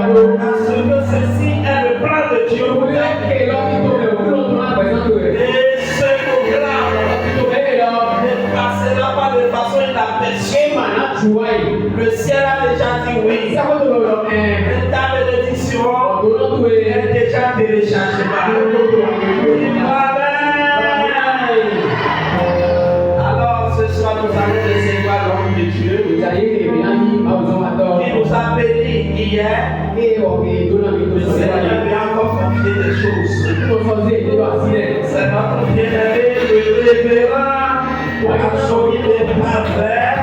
Parce que ceci est le plan de Dieu pour ta vie. Et ce programme ne passera pas de façon inaperçue. Le ciel a déjà dit oui. Le table d'édition est déjà téléchargé. Alors ce soir nous allons recevoir l'homme de Dieu qui nous a béni hier. Le Seigneur vient encore confier des choses. C'est notre bien-aimé, le révérend, absolument des parfaits.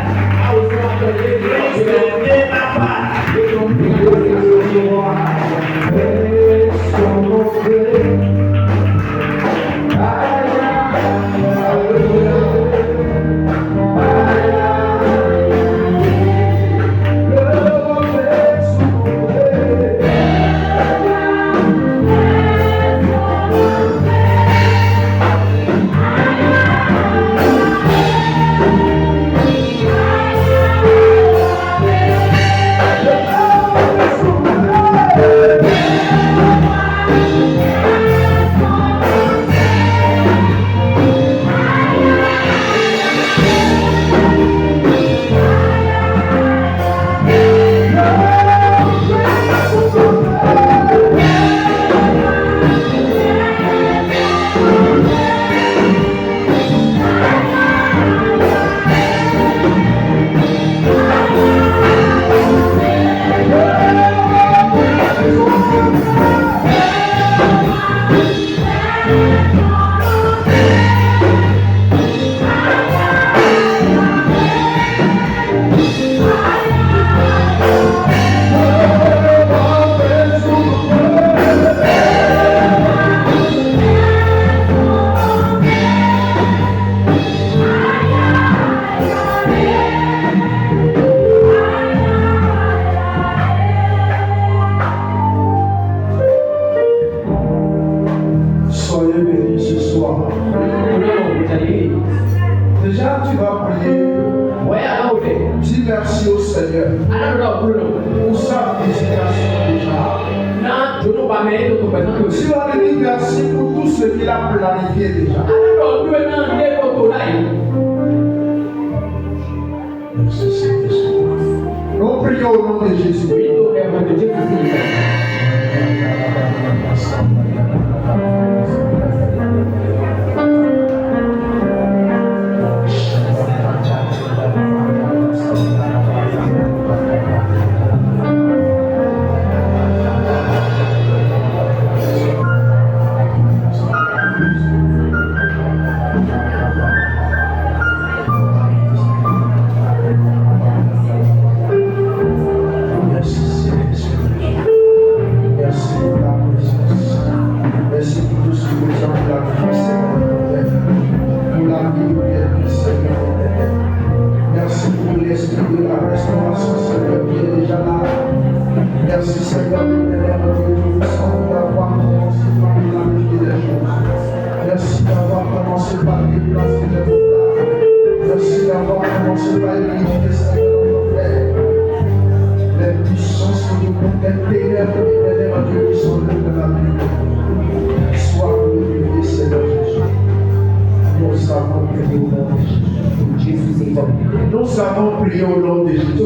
Nous avons prié au nom de Jésus.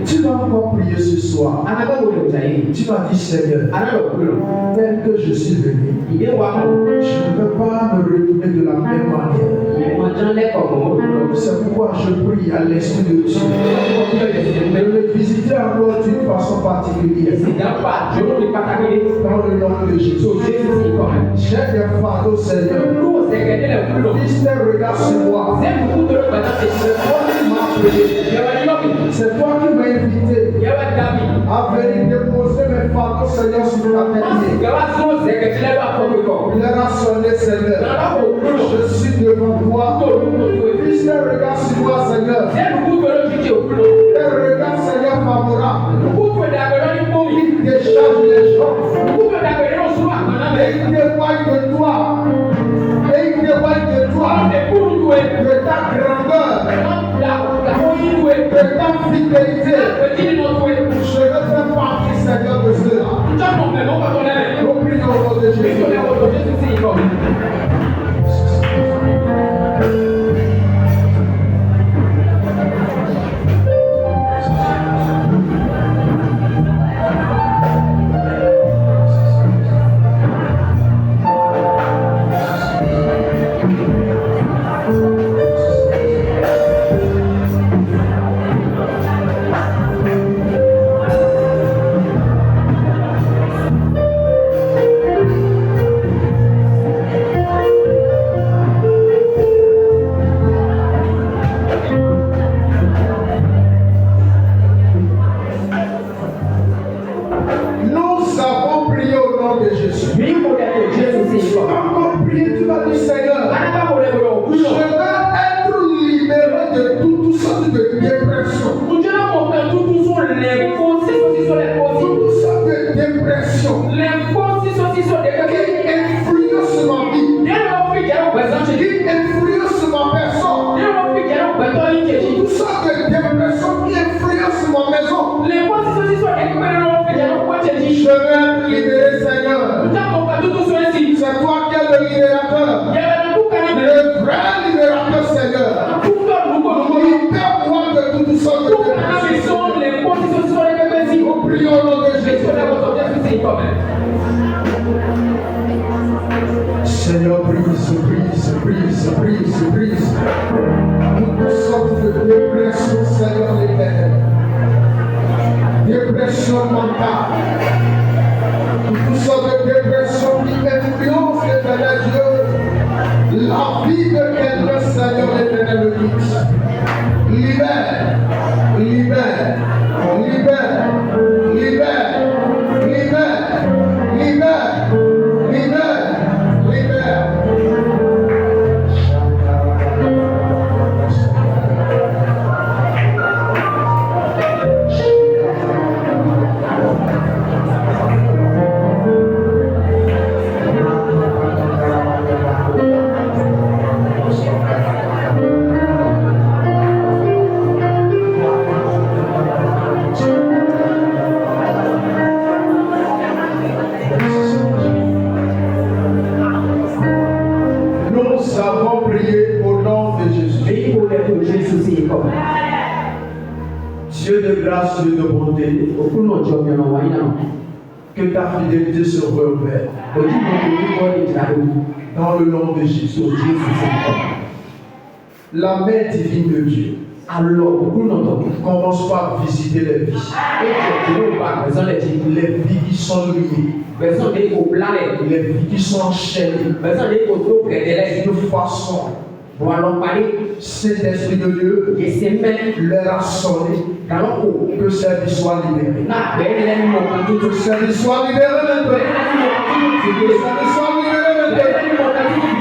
Tu vas encore prier ce soir. Tu vas dire Seigneur, tel que je suis venu, je ne veux pas me retourner de la même manière. C'est pourquoi je prie à l'Esprit de Dieu de le visiter encore d'une façon particulière. Dans le nom de Jésus. J'ai des fardeaux, Seigneur. Lisse tes regards sur moi. C'est toi qui m'as invité à venir déposer mes fardeaux, Seigneur, sur ta tête. L'heure a sonné, Seigneur. Je suis devant toi. Lisse tes regards sur moi, Seigneur. Tes regards, Seigneur, favorables. Il décharge les gens. Et il témoigne de toi. Et il témoigne de toi. De ta grandeur. De ta fidélité. Je veux faire partie sont les causes. Toute sorte de dépression Les causes sont qui influence ma vie, qui influence ma personne. Toute sorte de dépression qui influence ma maison. Je vais être libéré, Seigneur. C'est toi qui es le libérateur. Le vrai libérateur, Seigneur. Libère-moi de toutes sortes de dépression. Nous prions au nom de Jésus. Seigneur, brise. Toutes sortes de dépression, Seigneur l'éternel. Dépression mentale. Toutes sortes de dépression qui influencent l'éternel Dieu. La vie de quelqu'un, Seigneur l'éternel le Christ. Libère. Dieu de grâce, Dieu de bonté, que ta fidélité se revêt dans le nom de Jésus. La main divine de Dieu commence par visiter les vies. Les vies qui sont liées, les vies qui sont enchaînées de façon. Saint-Esprit de Dieu, leur a sonné que ces vies soient libérées. Que ces vies soient libérées maintenant. Que ces vies soient libérées maintenant.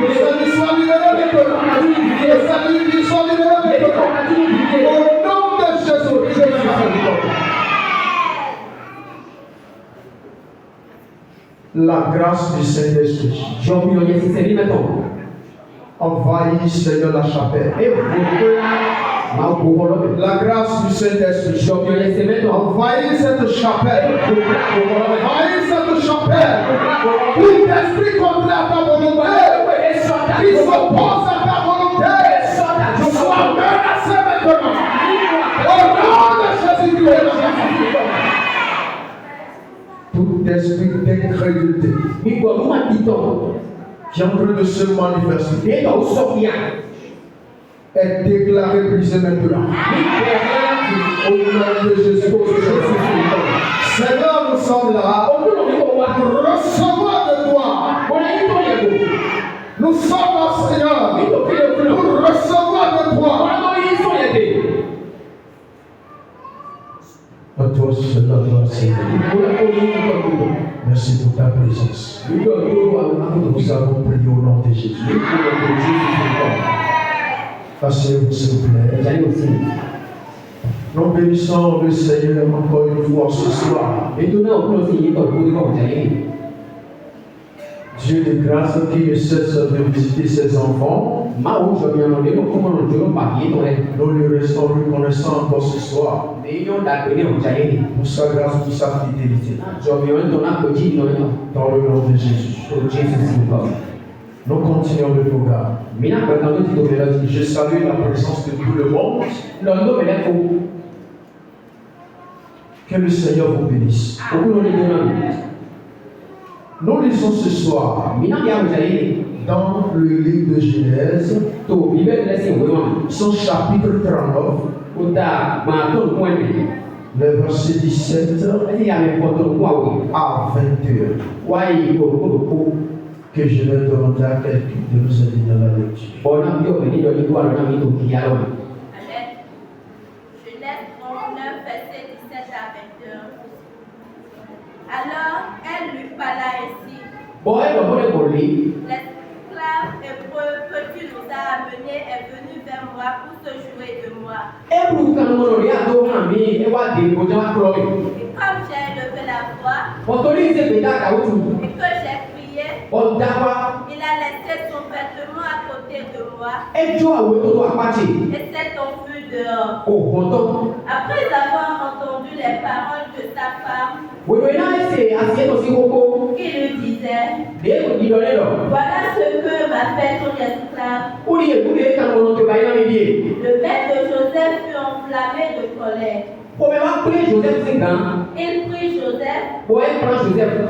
Que ces vies soient libérées maintenant. Que ces vies soient libérées maintenant. Au nom de Jésus. La grâce du Saint-Esprit envahit, Seigneur, la chapelle. La grâce du Saint-Esprit envahit cette chapelle. Envahit cette chapelle. Tout esprit contraire à ta volonté, qui s'oppose à ta volonté, soit menacé maintenant. Au nom de Jésus-Christ. Tout esprit d'incrédulité qui est en train de se manifester est déclaré brisé maintenant. Au nom de Jésus. Seigneur, nous sommes là pour recevoir de toi. Nous sommes là, Seigneur, pour recevoir de toi. À toi, Seigneur, merci pour ta présence. Nous avons prié au nom de Jésus. Asseyez-vous, s'il vous plaît. Nous bénissons le Seigneur encore une fois ce soir. Dieu de grâce qui ne cesse de visiter ses enfants. Nous lui restons reconnaissants encore ce soir pour sa grâce, pour sa fidélité. Dans le nom de Jésus. Nous continuons le programme. Je salue la présence de tout le monde. Que le Seigneur vous bénisse. Nous lisons ce soir dans le livre de Genèse, son chapitre 39, le verset 17 à 21. Que je vais demander à quelqu'un de nous aider dans la lecture. Genèse 39, verset 17 à 21. Alors, elle lui parla ainsi. L'esclave hébreu que tu nous as amené est venu vers moi pour se jouer de moi. Et comme j'ai voix et que j'ai prié, il a laissé son vêtement à côté de moi et s'est enfui dehors. Après avoir entendu les paroles de sa femme, qui lui disait, voilà ce que m'a fait ton esclave. Le maître de Joseph fut enflammé de colère. Il prit Joseph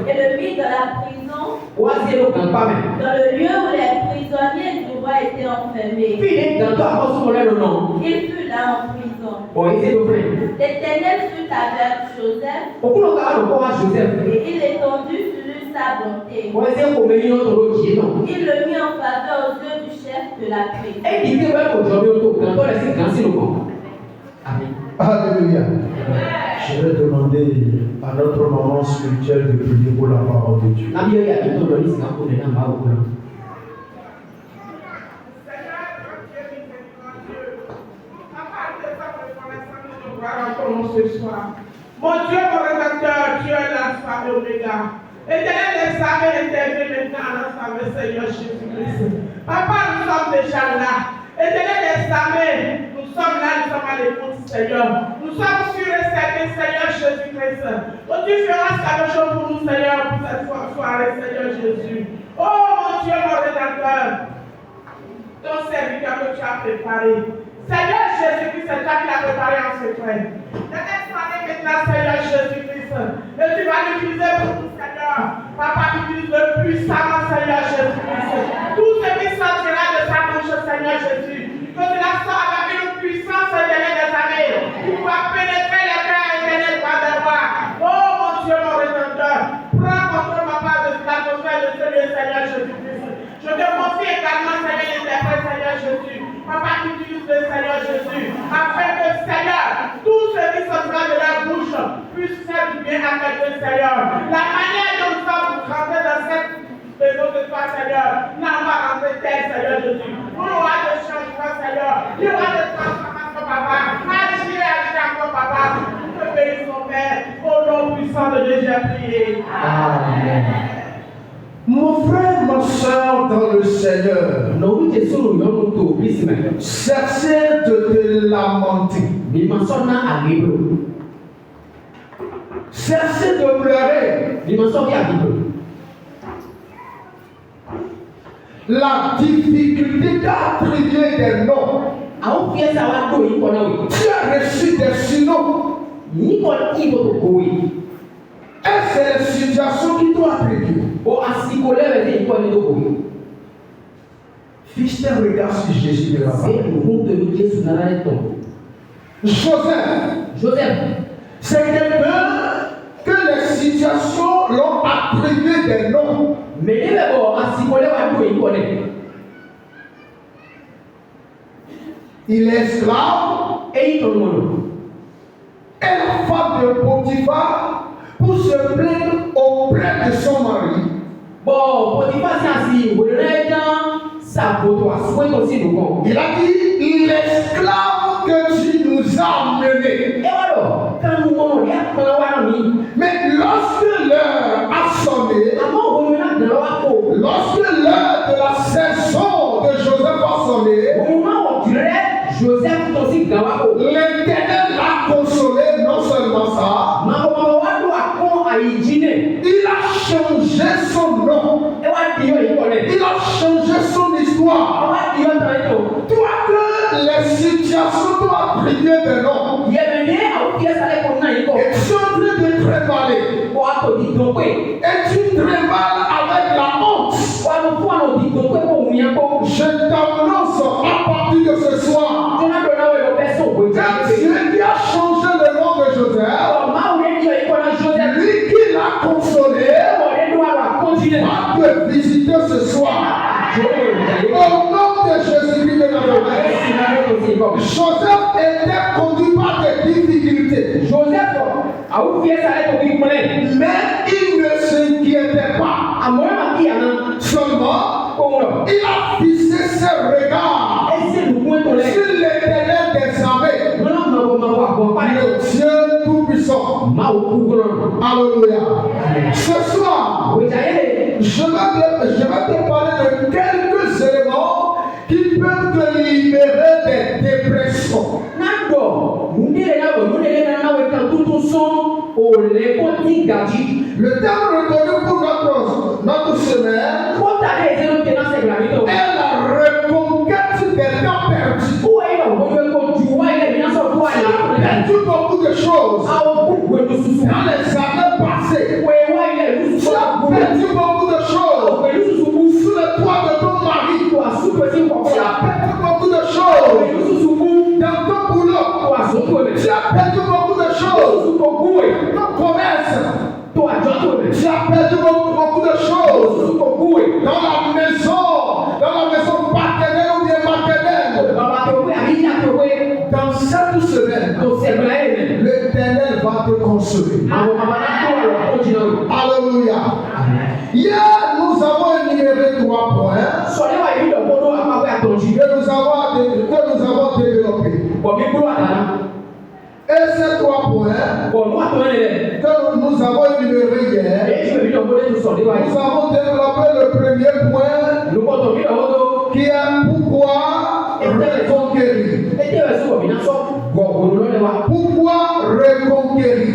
et le mit dans la prison, dans le lieu où les prisonniers du roi étaient enfermés. Il fut là en prison. L'Éternel fut avec Joseph et il étendit sur lui sa bonté. Il le mit en faveur aux yeux du chef de la prison. Alléluia. Je vais demander à notre maman spirituelle de prier pour la parole de Dieu. Ce soir. Mon Dieu, mon rédacteur, tu es l'alpha et l'oméga. Éternel des armées, intervient maintenant à l'ensemble, Seigneur Jésus-Christ. Papa, nous sommes déjà là. Éternel des armées, nous sommes là, nous sommes à l'écoute, Seigneur. Nous sommes sûrs et certains, Seigneur Jésus-Christ. Oh, tu feras quelque chose pour nous, Seigneur, pour cette soirée, Seigneur Jésus. Oh, mon Dieu, mon rédacteur, ton serviteur que tu as préparé. Seigneur Jésus-Christ, c'est toi qui l'as préparé en secret. Laisse soirée maintenant, Seigneur Jésus-Christ. Et tu vas l'utiliser pour nous, Seigneur. Papa, utilise-le puissamment, Seigneur Jésus-Christ. Tout ce qui sortira de sa bouche, Seigneur Jésus. Que cela soit avec une puissance éternelle des années. Tu pourras pénétrer les cœurs éternels par des voix. Oh mon Dieu, mon rédempteur. Prends contrôle, ma part de l'atmosphère de ce lieu, Seigneur Jésus-Christ. Je te confie également, Seigneur, l'interprète, Seigneur Jésus. Papa, qui utilise le Seigneur Jésus. Afin que, Seigneur, tout ce qui sortira de leur bouche puisse faire du bien à quelqu'un, Seieur. La manière dont nous sommes rentrés dans cette maison de toi, Seigneur, n'en va rentrer telle, Seigneur Jésus. Pour le roi de changement, Seieur. Il y aura de transformation, papa. Agis encore, papa. Nous te bénissons, Père. Au nom puissant de Dieu, j'ai prié. Amen. Mon frère, ma soeur dans le Seigneur, cessez de te lamenter. Cessez de pleurer. La difficulté d'attribuer des noms. Tu as reçu des surnoms. Et c'est la situation qui doit attribuer. Fiche tes regards sur Jésus de la parole. Joseph, c'est quelqu'un que les situations l'ont attribué des noms. Il est esclave et la femme de Potiphar pour se plaindre auprès de son mari. Il a dit, l'esclave que tu nous as emmené. Mais lorsque l'heure a sonné, lorsque l'heure de la saison de Joseph a sonné, l'Éternel l'a consolé, non seulement ça, il a changé son nom, il a changé son histoire. Toi que les situations t'ont attribué des noms, et tu es en train de tréballer, et tu tréballes avec la honte. Je t'annonce à partir de ce soir que Dieu qui a changé le nom de Joseph, lui qui l'a consolé, va te visiter ce soir. Au nom de Jésus-Christ de Nazareth. Joseph était conduit par des difficultés. Mais il ne s'inquiétait pas. Seulement, il a fixé ses regards sur l'Éternel des armées, le Dieu tout-puissant. Alléluia. Ce soir, je vais te parler de quelques éléments qui peuvent te libérer des dépressions. Le terme retenu pour notre semaine est la reconquête des temps perdus. Perdu beaucoup de choses dans les années passées. Tu as perdu beaucoup de choses sous le toit de ton mari. Tu as perdu beaucoup de choses dans ton boulot. Tu as perdu beaucoup de choses dans ton commerce. Tu as perdu beaucoup de choses dans la maison paternelle ou bien maternelle. Dans cette semaine, l'Éternel va te consoler. Alléluia. Hier, nous avons énuméré 3 points que nous avons développés. Et ces 3 points que nous avons énumérés hier, nous avons développé le premier point qui est pourquoi reconquérir. Pourquoi reconquérir?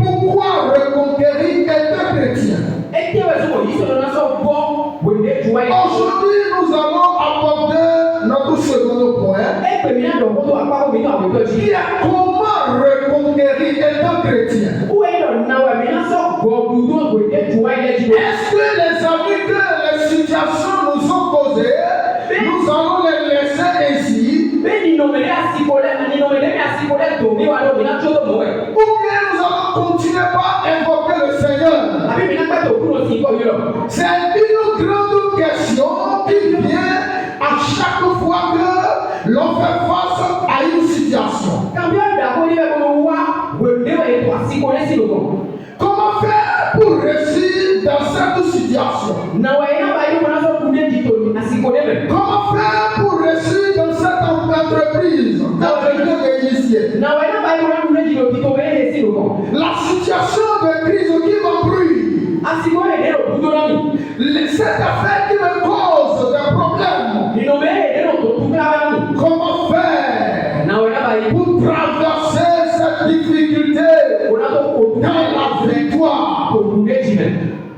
Pourquoi reconquérir être chrétien? Aujourd'hui, nous allons aborder notre second point. Qui est comment reconquérir être chrétien? Est-ce que les amis que les situations nous ont causées, nous allons les laisser ainsi? Ou bien nous allons continuer par invoquer le Seigneur? C'est une grande question qui vient à chaque fois que l'on fait face à une situation. Comment faire pour réussir dans cette situation? Comment faire pour réussir dans cette entreprise que je viens d'initier? La situation de crise qui m'embrouille. Cette affaire qui me cause des problèmes. Comment faire pour traverser cette difficulté dans la victoire?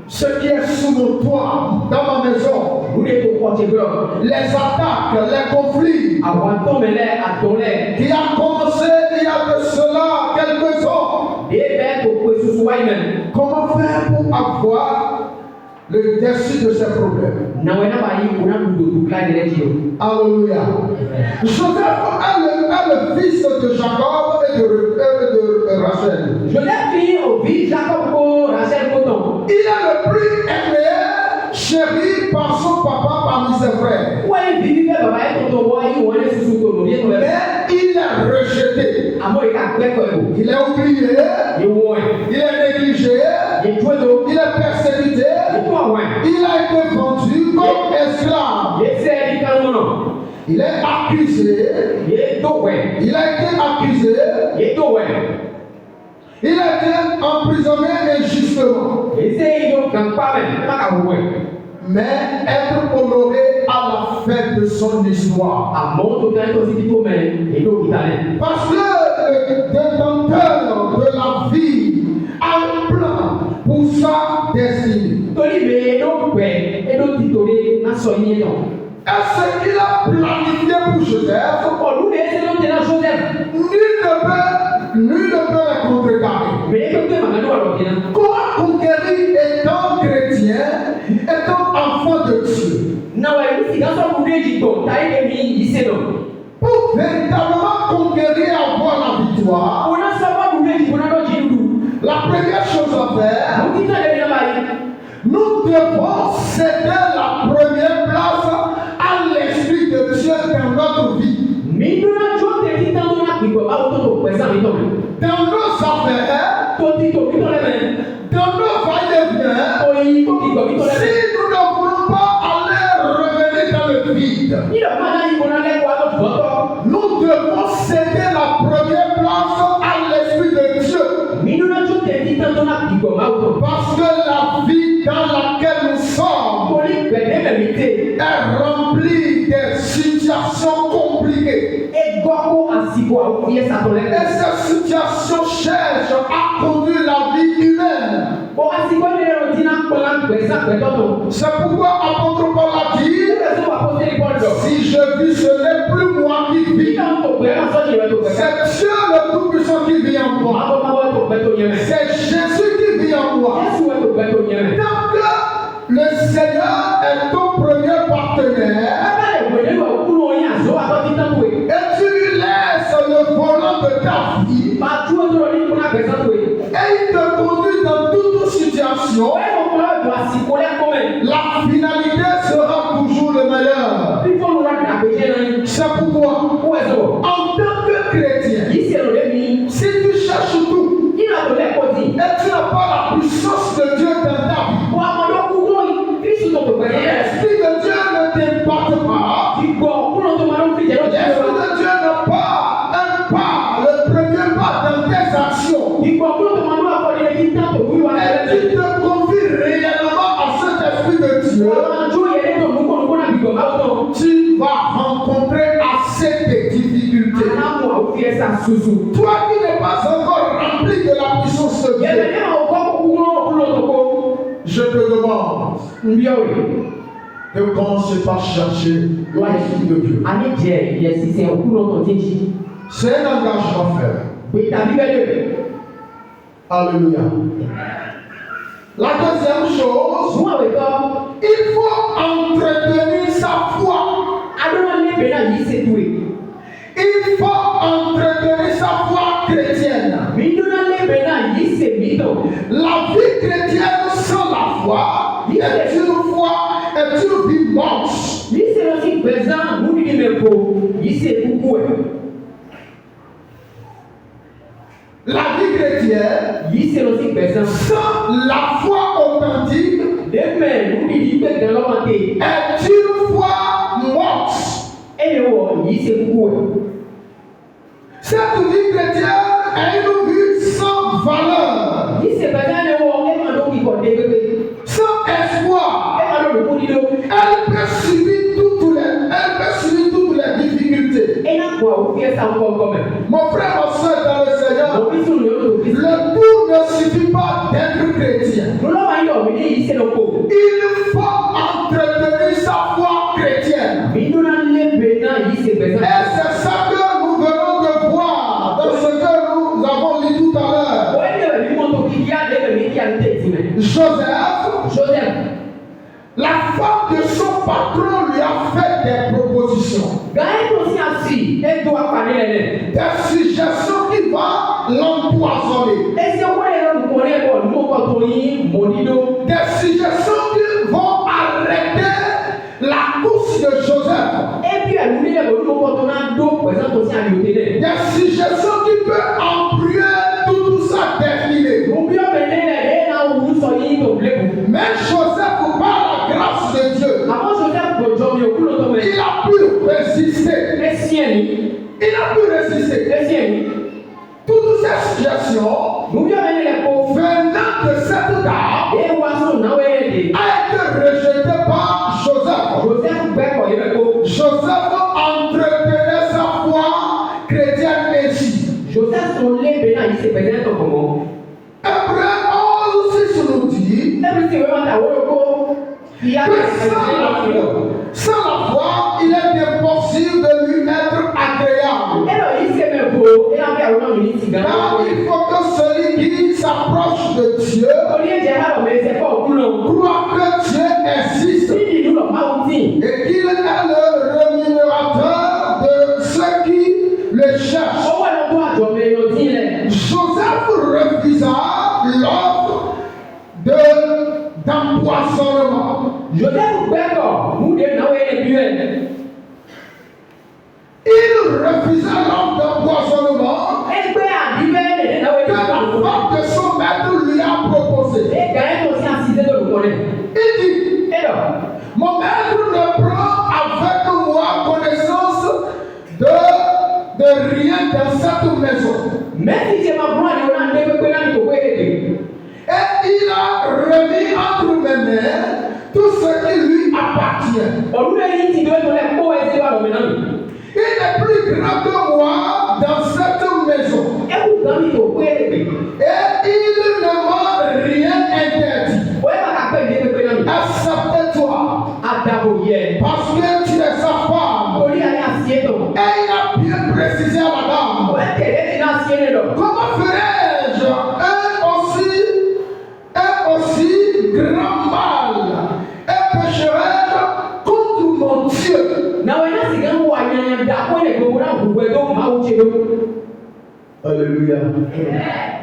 Ce qui est sous mon toit, dans ma maison, les attaques, les conflits, qui a commencé il y a de cela quelques ans. Comment faire pour avoir le dessus de ces problèmes? Alléluia. Joseph est le fils de Jacob et de Rachel. Il est le plus aimé, chéri par son papa parmi ses frères. Mais il est rejeté. Il est oublié. Il est négligé. Il est persécuté. Il a été vendu comme esclave. Il est accusé. Il a été accusé. Il a été emprisonné injustement. Mais être honoré à la fin de son histoire. Parce que le détenteur de la vie a un plan pour sa destinée. Est-ce qu'il a planifié pour Joseph? Nul ne peut la contrecarrer. Comment conquérir étant chrétien, étant enfant de Dieu? Pour véritablement conquérir et avoir la victoire, la première chose à faire, nous devons céder la première place à l'Esprit de Dieu dans notre vie. Dans nos affaires, dans nos va-et-vient, si nous ne voulons pas aller revenir dans le vide, nous devons céder la première place à l'Esprit Parce que la vie dans laquelle nous sommes est remplie de situations compliquées. Et ces situations cherchent à conduire la vie humaine. C'est pourquoi l'apôtre Paul a dit, si je vis, ce n'est plus moi qui vis. C'est Dieu le Tout-Puissant qui vit en moi. C'est Jésus qui vit en moi. Tant que le Seigneur est ton premier partenaire, et tu lui laisses le volant de ta vie, et il te conduit dans toute situation, la finalité sera toujours le meilleur. C'est pourquoi, en tant que chrétien, si tu cherches tout, et tu n'as pas la puissance de Dieu dans ta vie, l'Esprit de Dieu ne t'impacte pas, l'Esprit de Dieu n'a pas un pas, le premier pas dans tes actions, et tu te confies réellement à cet Esprit de Dieu, tu vas rencontrer assez de difficultés. Toi qui n'es pas encore rempli de la puissance de Dieu, je te demande de commencer par chercher l'Esprit de Dieu. C'est un engagement ferme. Alléluia. La deuxième chose, il faut entretenir sa foi. Il faut entretenir sa foi chrétienne. La vie chrétienne sans la foi est une vie morte. La vie chrétienne sans la foi authentique est une foi morte. Cette vie chrétienne est une vie sans valeur, sans espoir. Elle peut subir toutes les difficultés. Mon frère, ma soeur dans le Seigneur, le tout ne suffit pas d'être chrétien. Il faut entretenir sa foi chrétienne. Et c'est ça que nous venons de voir dans ce que nous avons lu tout à l'heure. Joseph, la femme de son patron lui a fait des propositions, des suggestions qui vont l'empoisonner, des suggestions qui vont arrêter la course de Joseph, des suggestions qui peuvent embrouiller toute sa destinée. Mais Joseph, par la grâce de Dieu, il a pu résister. Toutes ces suggestions venant de cette dame a été rejetée par Joseph. Joseph entretenait sa foi chrétienne ainsi. Hébreux 11:6 nous dit que sans la foi, il est impossible de lui être agréable. Car il faut que celui qui s'approche de Dieu croit que Dieu existe et qu'il est le rémunérateur de ceux qui le cherchent. Joseph refusa l'offre d'empoisonnement. Il refusa l'offre d'empoisonnement que la femme de son maître lui a proposé. Il dit, mon maître ne prend avec moi connaissance de rien dans cette maison.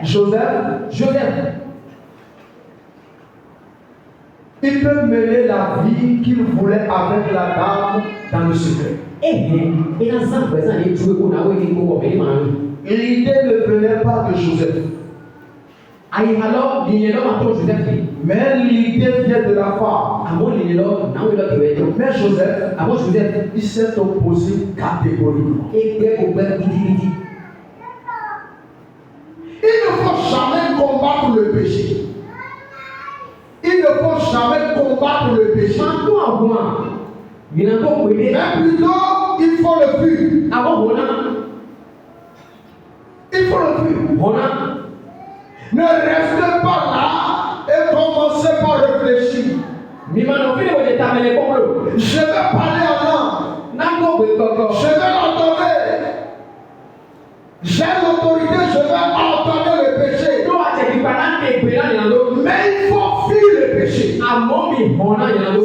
Joseph, il peut mener la vie qu'il voulait avec la dame dans le secret. L'idée ne venait pas de Joseph. Mais l'idée vient de la femme. Mais Joseph, il s'est opposé catégoriquement. Il ne faut jamais combattre le péché. Il ne faut jamais combattre le péché. Mais plutôt, il faut le fuir. Il faut le fuir. Ne restez pas là et commencez par réfléchir. Je vais parler en langue. Je vais l'entendre. J'ai l'autorité, je vais entendre le péché. Mais il faut fuir le péché.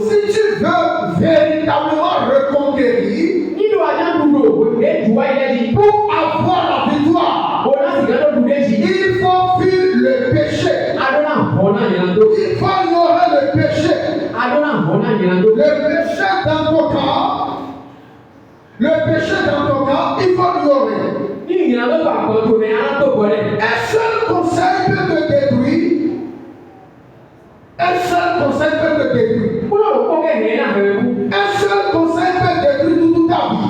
Si tu veux véritablement reconquérir, pour avoir la victoire, il faut fuir le péché. Il faut ignorer le péché. Le péché dans ton cas, il faut l'ignorer. Un seul conseil peut te détruire. Un seul conseil peut te détruire. Un seul conseil peut détruire toute ta vie.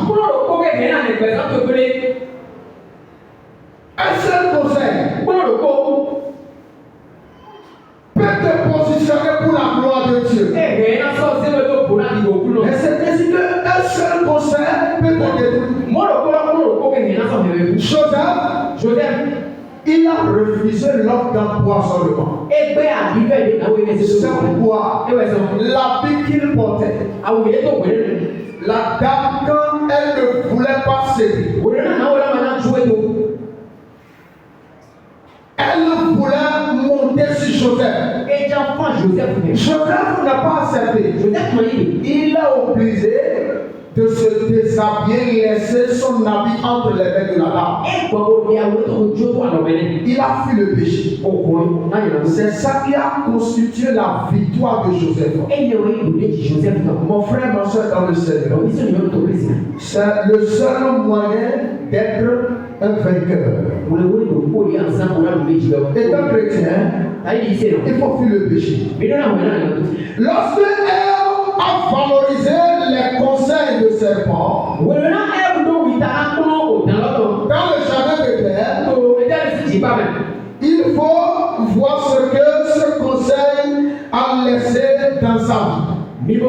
Un seul conseil peut te positionner pour la gloire de Dieu. Et c'est ainsi qu'un seul conseil peut te détruire. Joseph, il a refusé l'offre d'empoisonnement. C'est pourquoi l'habit qu'il portait, la dame, quand elle ne voulait pas céder, elle voulait monter sur Joseph. Joseph n'a pas accepté. Il a obligé de se déshabiller, laisser son habit entre les mains de la dame. Il a fui le péché. C'est ça qui a constitué la victoire de Joseph. Mon frère, ma soeur dans le Seigneur, c'est le seul moyen d'être un vainqueur. Étant chrétien, il faut fuir le péché. Lorsque Ève a valorisé les conseils de serpent dans le jardin d'Éden, il faut voir ce que ce conseil a laissé dans sa vie.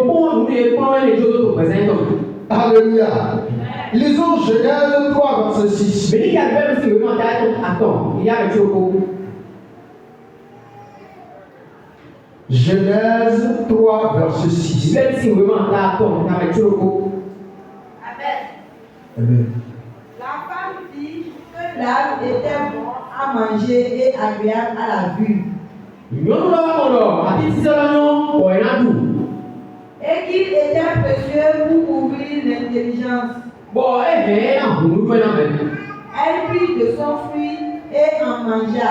Alléluia. Lisons Genèse 3, verset 6. Genèse 3, verset 6. Amen. La femme dit que l'arbre était bon à manger et agréable à la vue. Et qu'il était précieux pour ouvrir l'intelligence. Elle prit de son fruit et en mangea.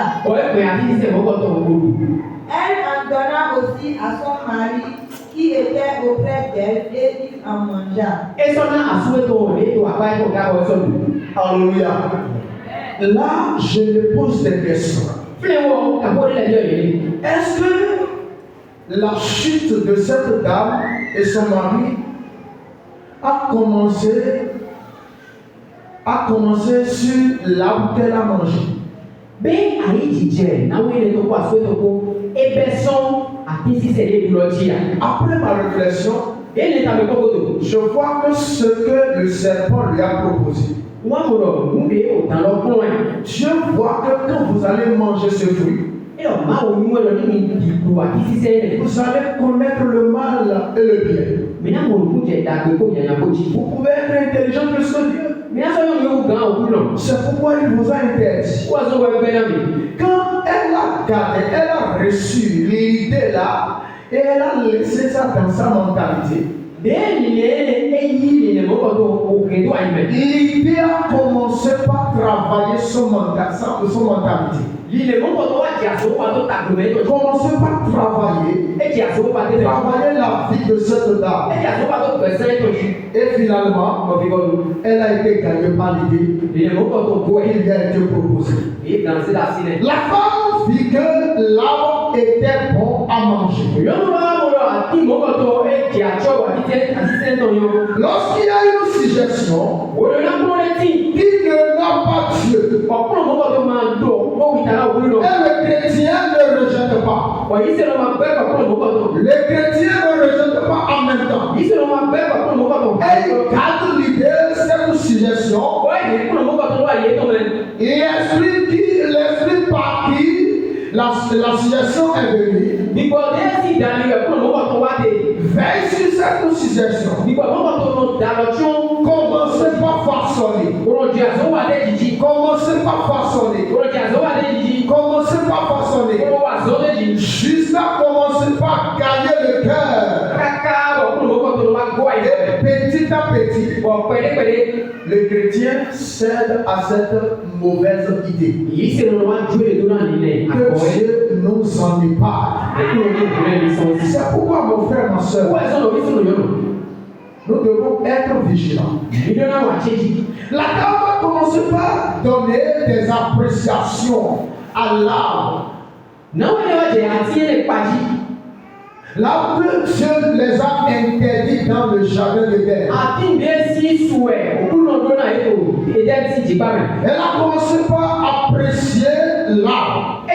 Elle en donna aussi à son mari qui était auprès d'elle et il en mangea. Alléluia. Là, je me pose des questions. Est-ce que la chute de cette dame et son mari a commencé sur l'arbre qu'elle a mangé? Après ma réflexion, je vois que ce que le serpent lui a proposé, Dieu voit que quand vous allez manger ce fruit, vous allez connaître le mal et le bien. Vous pouvez être intelligent plus que Dieu. C'est pourquoi il vous a interdit. Quand elle a gardé, elle a reçu l'idée là, et elle a laissé ça dans sa mentalité. L'idée a commencé par travailler son mentalité. Commencez par travailler. Travailler la vie de cette dame. Et finalement, elle a été gagnée par l'idée qui lui a été proposée. La femme vit que l'arbre était bon à manger. Lorsqu'il y a une suggestion qui ne n'a pas Dieu, et le chrétien ne rejette pas. Le chrétien ne rejette pas en même temps. Et il garde l'idée, cette suggestion. L'esprit par qui la suggestion est venue. Veille sur cette suggestion. Commencez par façonner. Commencez par façonner. Commencez par façonner. Jusqu'à commencer par gagner le cœur. Et petit à petit, le chrétien cède à cette mauvaise idée. Que Dieu nous ennuie pas. C'est pourquoi mon frère, ma soeur, nous devons être vigilants. La dame va commencer par donner des appréciations à l'arbre. Là où Dieu les a interdits dans le jardin d'Éden. Elle a commencé par apprécier l'arbre.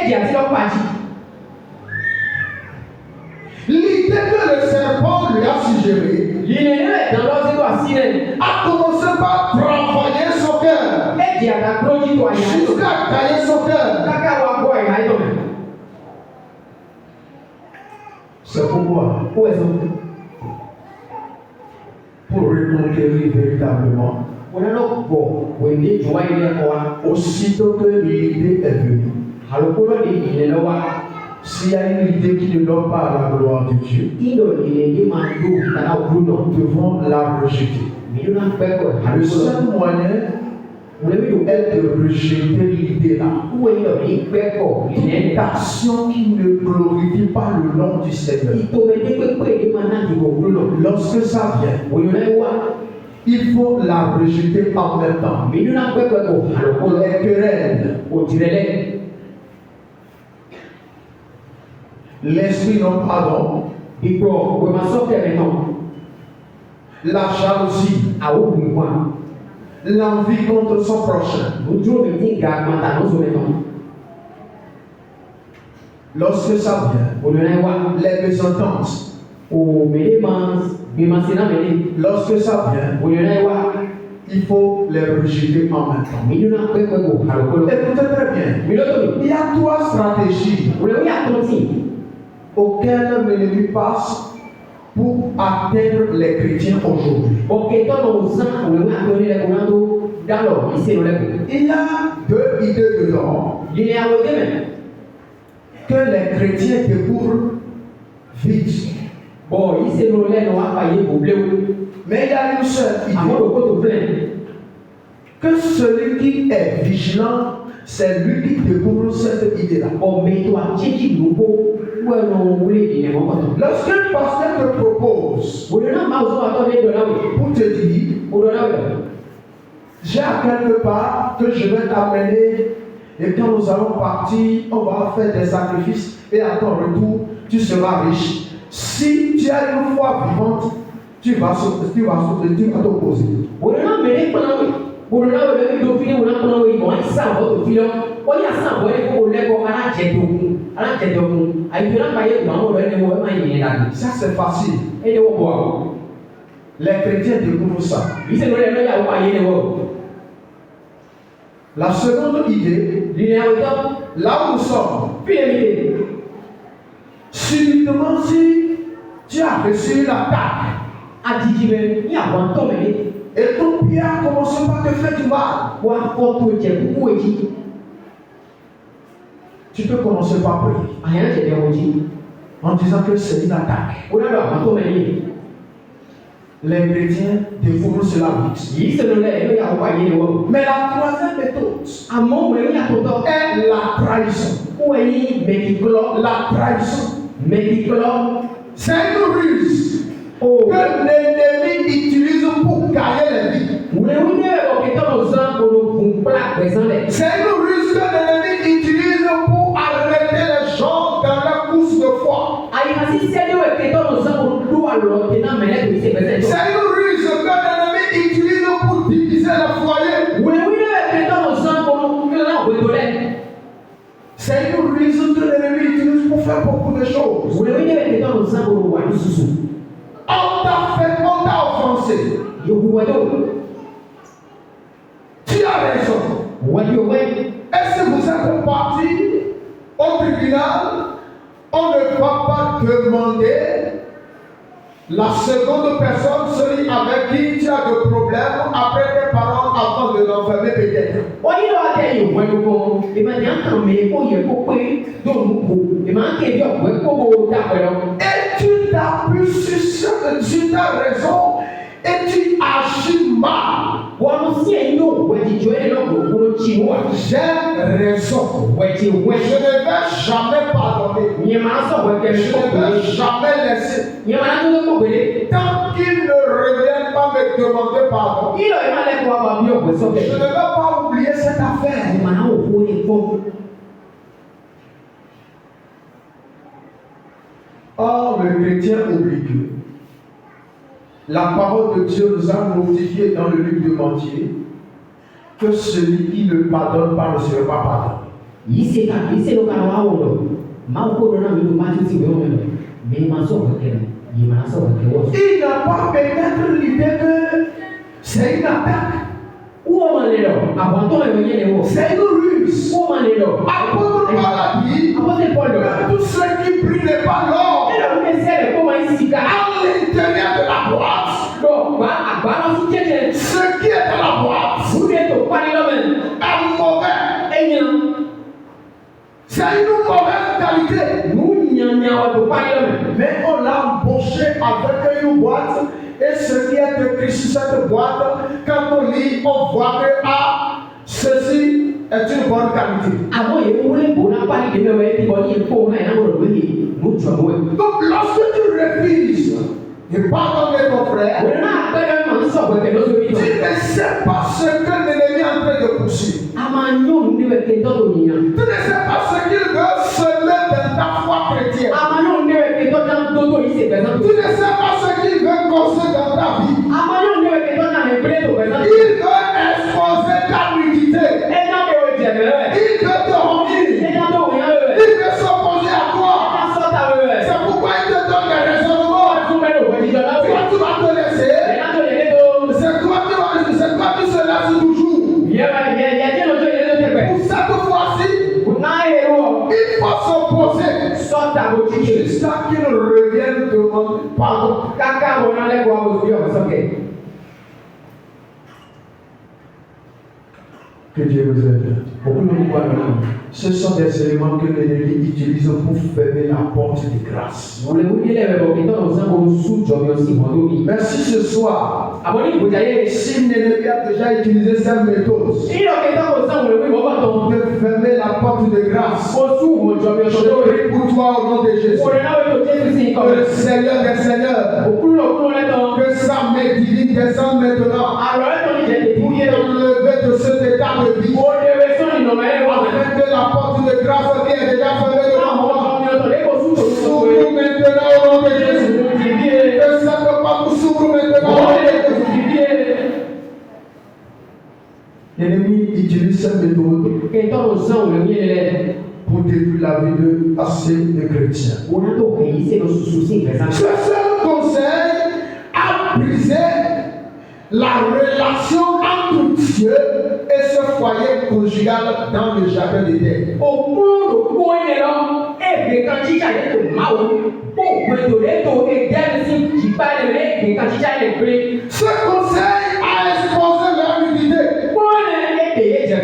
L'idée que le serpent lui a suggérée a commencé par travailler son cœur jusqu'à tailler son cœur. C'est pourquoi, pour reconquérir véritablement, aussitôt que l'idée est venue, s'il y a une idée qui ne donne pas à la gloire de Dieu, nous devons la rejeter. Le seul moyen est de rejeter l'idée-là. Une action qui ne glorifie pas le nom du Seigneur. Lorsque ça vient, il faut la rejeter en même temps. Les querelles, l'esprit non pardon, la jalousie, l'envie contre son prochain. Lorsque ça vient, les mésententes. Lorsque ça vient, il faut les rejeter en même temps. Écoutez très bien. Il y a 3 stratégies auxquelles l'ennemi passe pour atteindre les chrétiens aujourd'hui. Il y a 2 idées dedans que les chrétiens découvrent vite. Mais il y a une seule idée. Que celui qui est vigilant, c'est lui qui découvre cette idée-là. Lorsque le pasteur te propose pour te dire, j'ai à quelque part que je vais t'amener et quand nous allons partir, on va faire des sacrifices et à ton retour, tu seras riche. Si tu as une foi vivante, tu vas t'opposer. Ça c'est facile. Les chrétiens découvrent ça. La seconde idée, là où nous sommes, subitement si tu as reçu l'attaque et ton pied a commencé par te faire du mal, tu peux commencer par prier en disant que c'est une attaque. les chrétiens découvrent cela vite. Mais la troisième méthode est la trahison. La trahison. C'est une ruse que l'ennemi utilise pour gagner les vies. C'est une ruse que l'ennemi utilise pour arrêter les gens dans la course de foi. C'est une ruse que l'ennemi utilise pour diviser le foyer. C'est une ruse que l'ennemi utilise pour faire beaucoup de choses. On t'a offensé. Tu as raison. Est-ce que vous êtes parti au tribunal? On ne va pas demander la seconde personne, celui avec qui tu as de problèmes, après tes paroles avant de l'enfermer peut-être. Et tu t'appuies sur ta raison et tu agis mal. J'ai raison. Je ne vais jamais pardonner. Je ne vais jamais laisser. Tant qu'il ne revient pas me demander pardon, je ne vais pas oublier cette affaire. Or, le chrétien oublie que la parole de Dieu nous a notifié dans le livre de Matthieu que celui qui ne pardonne pas ne sera pas pardonné. Il n'a pas peut-être l'idée que c'est une attaque. C'est une ruse. Apôtre Paul a dit que tous ceux qui prient n'est pas l'or à l'intérieur de la boîte. Ce qui est dans la boîte est mauvais. C'est une mauvaise qualité. Mais on l'a embauché avec une boîte. Et ce qui est écrit sur cette boîte, quand on lit, on voit que ceci est une bonne qualité. Donc lorsque tu refuses de pardonner ton frère, tu ne sais pas ce que l'ennemi est en train de pousser. Tu ne sais pas ce qu'il veut semer dans ta foi chrétienne. Tu ne sais pas ce qu'il veut causer dans ta vie. Il veut exposer ta nudité. Il veut te remuer. Il veut s'opposer à toi. C'est pourquoi il te donne des raisonnements. Toi, tu vas te laisser. C'est toi qui se laisses toujours. Pour cette fois-ci, il faut s'opposer. Jusqu'à qu'il revienne demander pardon. Que Dieu vous aide. Ce sont des éléments que l'ennemi utilise pour fermer la porte de grâce. Merci ce soir. Si l'ennemi a déjà utilisé cette méthode de fermer la porte de grâce, je prie pour toi au nom de Jésus. Le Seigneur des Seigneurs, que sa main divine descende maintenant pour t'enlever de cet état de vie. Afin que la porte de grâce qui est déjà fermée devant moi s'ouvre maintenant au nom de Jésus. Que cette porte s'ouvre maintenant au nom de Jésus. L'ennemi utilise cette méthode pour détruire la vie de assez de chrétiens. Ce seul conseil a brisé la relation entre Dieu et ce foyer conjugal dans le jardin d'Éden. Ce conseil a exposé leur nudité et les a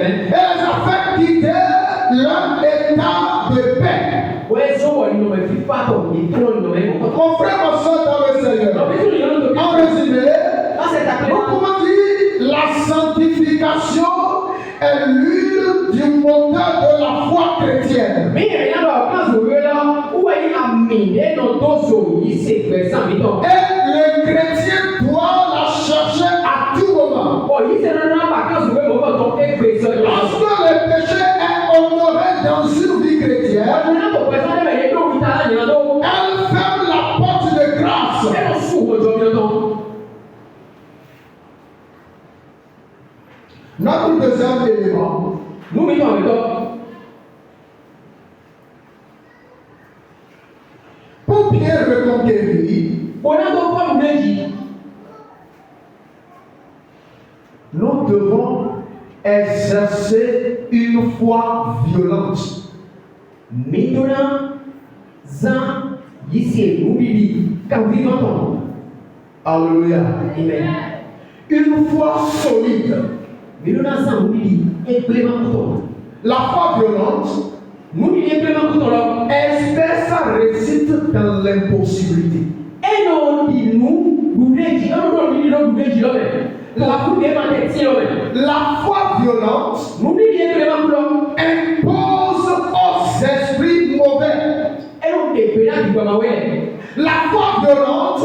fait quitter leur état de paix. Mon frère, ma soeur dans le Seigneur, en résumé, chrétienne. Et les chrétiens doivent la chercher à tout moment. Lorsque le péché est honoré dans une vie chrétienne, elle ferme la porte de grâce. Notre deuxième élément, pour bien reconquérir, nous devons exercer une foi violente. Alléluia. Une foi solide. La foi violente espère sa réussite dans l'impossibilité. La foi violente impose aux esprits mauvais. La foi violente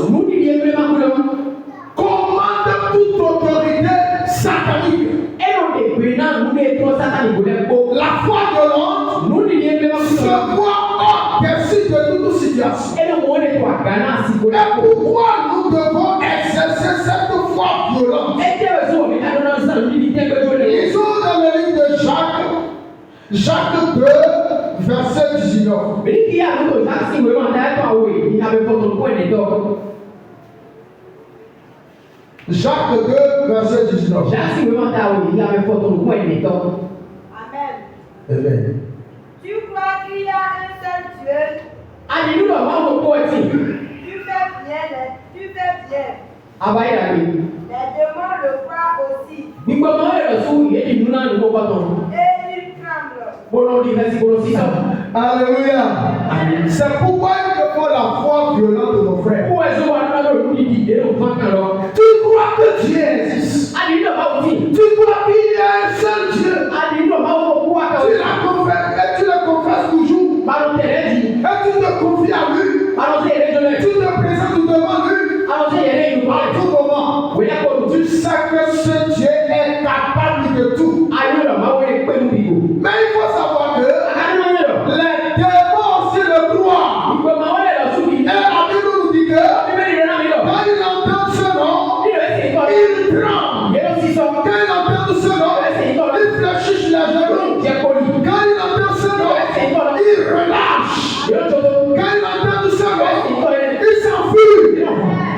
commande toute autorité satanique. La foi violente se voit au-dessus de toute situation. Et pourquoi nous devons exercer cette foi violente? Lisons dans le livre de Jacques 2, verset 19. Jacques 2, verset 19. Amen. Tu crois qu'il y a un seul Dieu? Tu fais bien. Les démons le croient aussi. Et ils tremblent. Alléluia. C'est pourquoi il faut la foi violente de nos frères. Tu crois que Dieu existe. Tu crois qu'il y a un seul Dieu. Tu le confesses toujours. Et tu te confies à lui. Tu te présentes devant lui. À tout moment. Tu sais que ce Dieu est capable de tout. Mais il faut savoir que les démons aussi le croient. Et la Bible nous dit que quand ils entendent ce nom, ils tremblent. Quand ils entendent ce nom, ils fléchissent les genoux. Quand ils entendent ce nom, ils relâchent. Quand ils entendent ce nom, ils s'enfuient.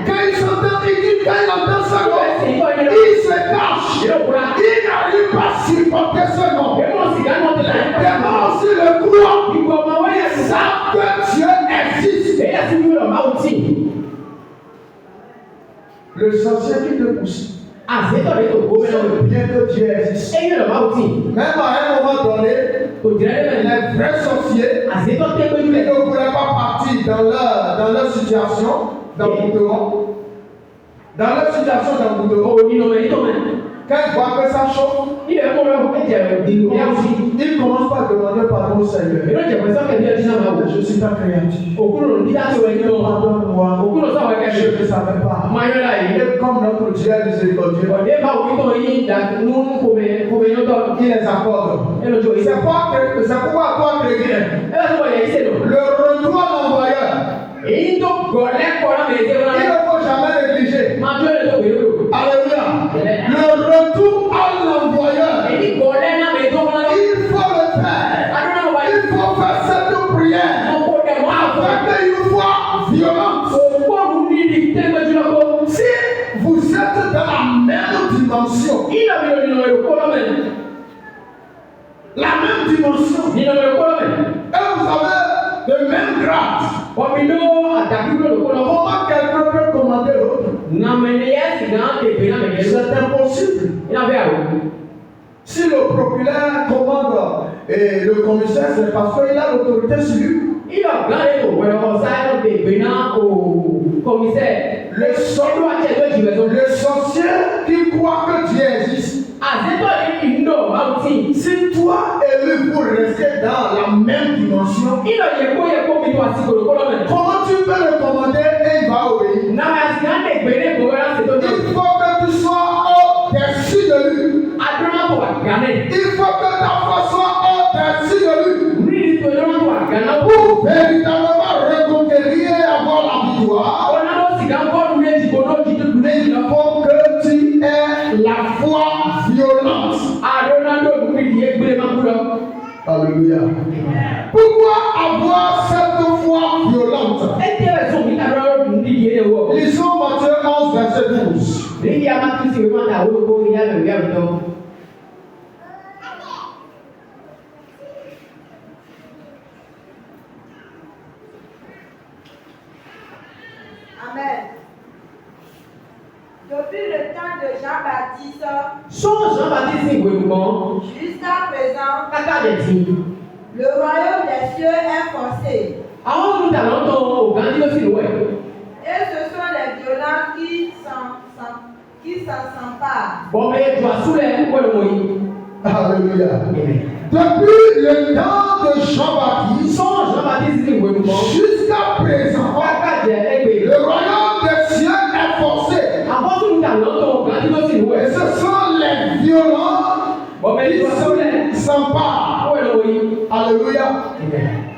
Quand ils entendent ce nom, ils se cachent. Ils n'arrivent pas à supporter ce nom. Les démons aussi le croient. Ils savent que Dieu existe. Le sorcier qui te pousse. C'est bien que Dieu existe. Même à un moment donné, les vrais sorciers qui ne voulaient pas partir dans leur situation d'embouteillement. Dans leur situation d'embouteillement, quand ils voient que ça chauffe, ils commencent par demander pardon au Seigneur. Je suis pas créatif. Pardonne-moi. Je ne savais pas. Et comme notre Dieu est miséricordieux, il les accorde. C'est pourquoi toi, chrétien, le retour à l'envoyeur, il ne faut jamais négliger. Alléluia. Le retour à l'envoyeur, il faut le faire. Il faut faire cette prière avec une foi violente. Si vous êtes dans la même dimension, la même dimension, et vous avez le même grade, comment quelqu'un peut commander l'autre? C'est impossible. Si le procureur commande et le commissaire, c'est parce qu'il a l'autorité sur lui. Le sorcier qui croit que Dieu existe Si toi et lui vous restez dans la même dimension, comment tu peux le commander et il va obéir? Il faut que tu sois au-dessus de lui. Il faut que ta foi soit au-dessus de lui. Pour véritablement reconquérir et avoir la victoire, il faut que tu aies la foi violente. Alléluia. Pourquoi avoir cette foi violente? Lisons Matthieu 11, verset 12. Amen. Depuis le temps de Jean-Baptiste jusqu'à présent, le royaume des cieux est forcé. Et ce sont les violents qui s'en s'emparent. Alléluia. Depuis le temps de Jean-Baptiste jusqu'à présent, le royaume des cieux est forcé. Et ce sont les violents qui s'emparent. Alléluia.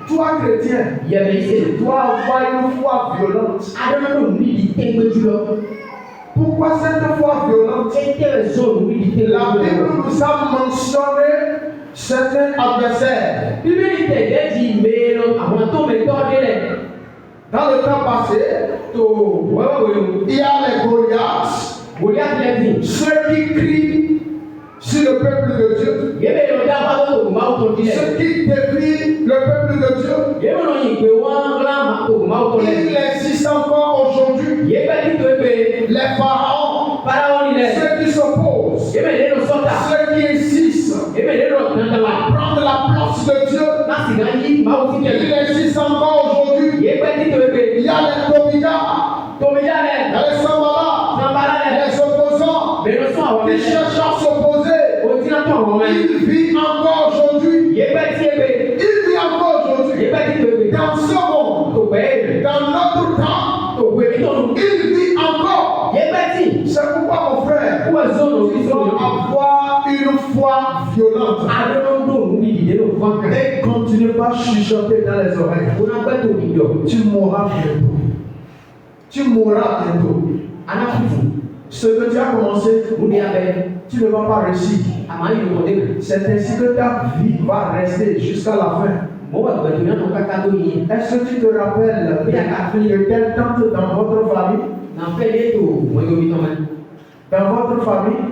Toi, chrétien, tu dois avoir une foi violente. Pourquoi cette foi violente? La Bible nous a mentionné certains adversaires. Dans le temps passé, il y a les Goliaths, ceux qui crient sur le peuple de Dieu, ceux qui défient le peuple de Dieu. Il existe encore aujourd'hui les pharaons, ceux qui s'opposent, ceux qui insistent à prendre la place de Dieu. Il existe encore aujourd'hui. Il y a les Tobias, les Sambala, les opposants qui cherchent à s'opposer. Il vit encore aujourd'hui. Il vit encore aujourd'hui. Dans ce monde, dans notre temps, il vit encore. C'est pourquoi, mon frère, il faut avoir une foi violente. Et continue pas à chuchoter dans les oreilles. Tu mourras bientôt. Tu mourras bientôt. Ce que tu as commencé, tu ne vas pas réussir. C'est ainsi que ta vie va rester jusqu'à la fin. Est-ce que tu te rappelles de quelle tante dans votre famille? Dans votre famille,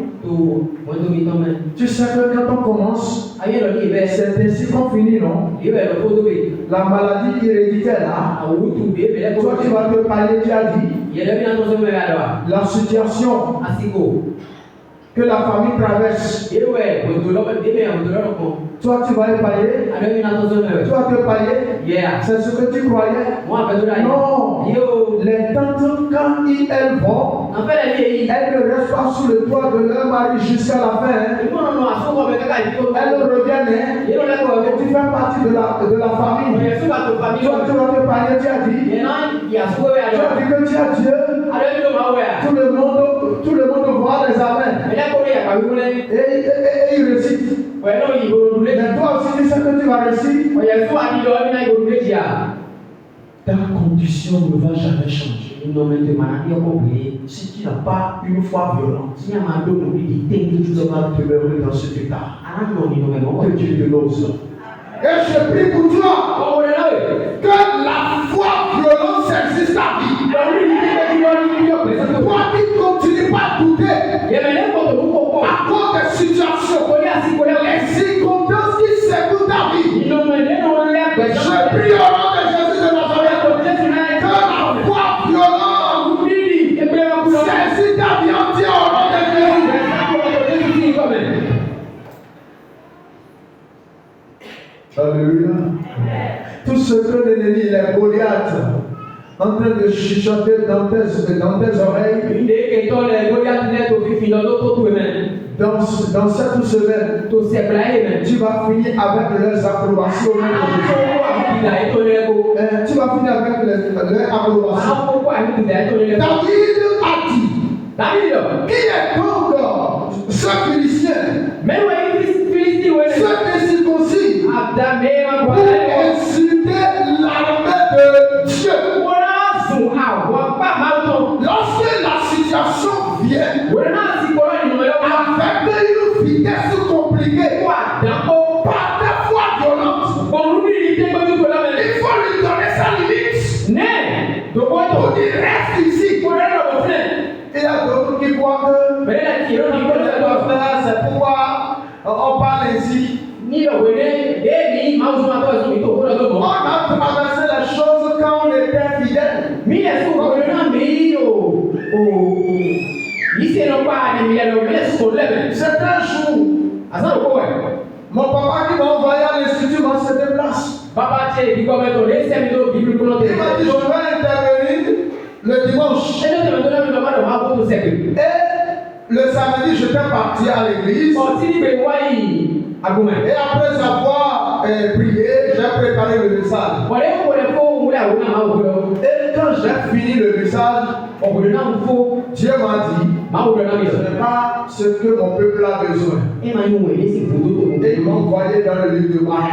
tu sais que quand on commence, c'est ainsi qu'on finit, non? La maladie héréditaire là, toi tu vas te parler, tu as dit. La situation que la famille traverse, toi tu vas y parler. Tu vas te parler. C'est ce que tu croyais. Non. Les tantes, quand elles vont, elles ne restent pas sous le toit de leur mari jusqu'à la fin. Elles reviennent. Et tu fais partie de la famille. Toi tu vas te parler, tu as dit. Tu as dit que tu as Dieu. Tout le monde voit les amens. Et il récite. Mais toi aussi, tu sais que tu vas réussir. Ta condition ne va jamais changer. Si tu n'as pas une foi violente, tu vas demeurer dans cet état. Que Dieu te l'ose. Et je prie pour toi que la foi violente s'existe ta vie. Toi qui ne continues pas à douter à cause des situations, les circonstances qui secouent ta vie. Je prie au nom de Jésus de Nazareth que la foi violente saisit ta vie entière au nom de Jésus. Alléluia. Tout ce que l'ennemi, les Goliaths, en train de chuchoter dans tes oreilles, Dans cette semaine, tu vas finir avec leurs approbations. Tu vas finir avec leurs approbations. David a dit, qui est donc ce Philistin, ce circoncis, pour insulter l'armée de Dieu? Lorsque la situation vient avec une vitesse compliquée, par des fois violente, il faut lui donner sa limite. Pour dire reste ici. Il y a d'autres qui croient que c'est pourquoi on parle ici. On a traversé les choses quand on était fidèle. C'est un jour. Mon papa qui m'a envoyé à l'institut m'a se déplace. Il m'a dit je vais intervenir le dimanche. Et le samedi j'étais parti à l'église. Et après avoir prié, j'ai préparé le message. Et quand j'ai fini le message, Dieu m'a dit, ce n'est pas ce que mon peuple a besoin. Et il m'a envoyé dans le livre de Marc.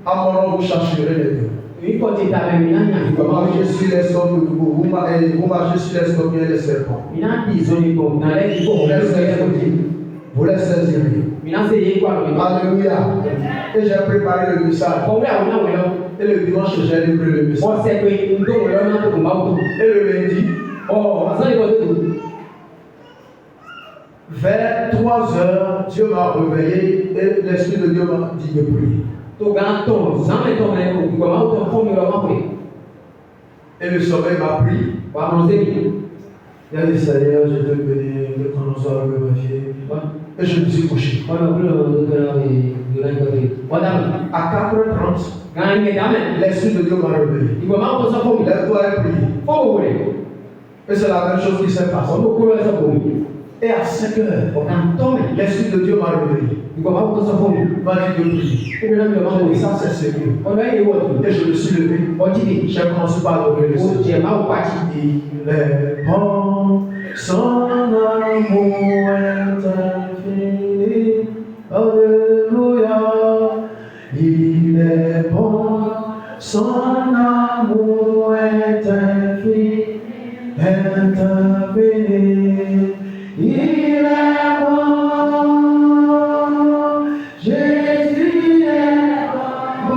À mon nom, vous chercherez les dieux. Vous marchez sur les scorpions, vous marchez sur les scorpions et les serpents. Vous les saisirez. Alléluia. Et j'ai préparé le message. Et le dimanche, j'ai livré le message. Et le lundi, vers 3 heures, Dieu m'a réveillé et l'Esprit de Dieu m'a dit de prier. Et le sommeil m'a pris. Il a dit Seigneur, je te bénis, que ton nom soit glorifié. Et je me suis couché. À 4h30, l'Esprit de Dieu m'a réveillé. Lève-toi et prie. Et c'est la même chose qui s'est passée. Et à 5h, l'Esprit de Dieu m'a réveillé. Il m'a dit de prier. Ça c'est sérieux. Et je me suis levé. J'ai commencé par adorer le Seigneur. Il est bon, son amour est infini. Alléluia. Il est bon, son amour est infini. Il est bon, Jésus est bon,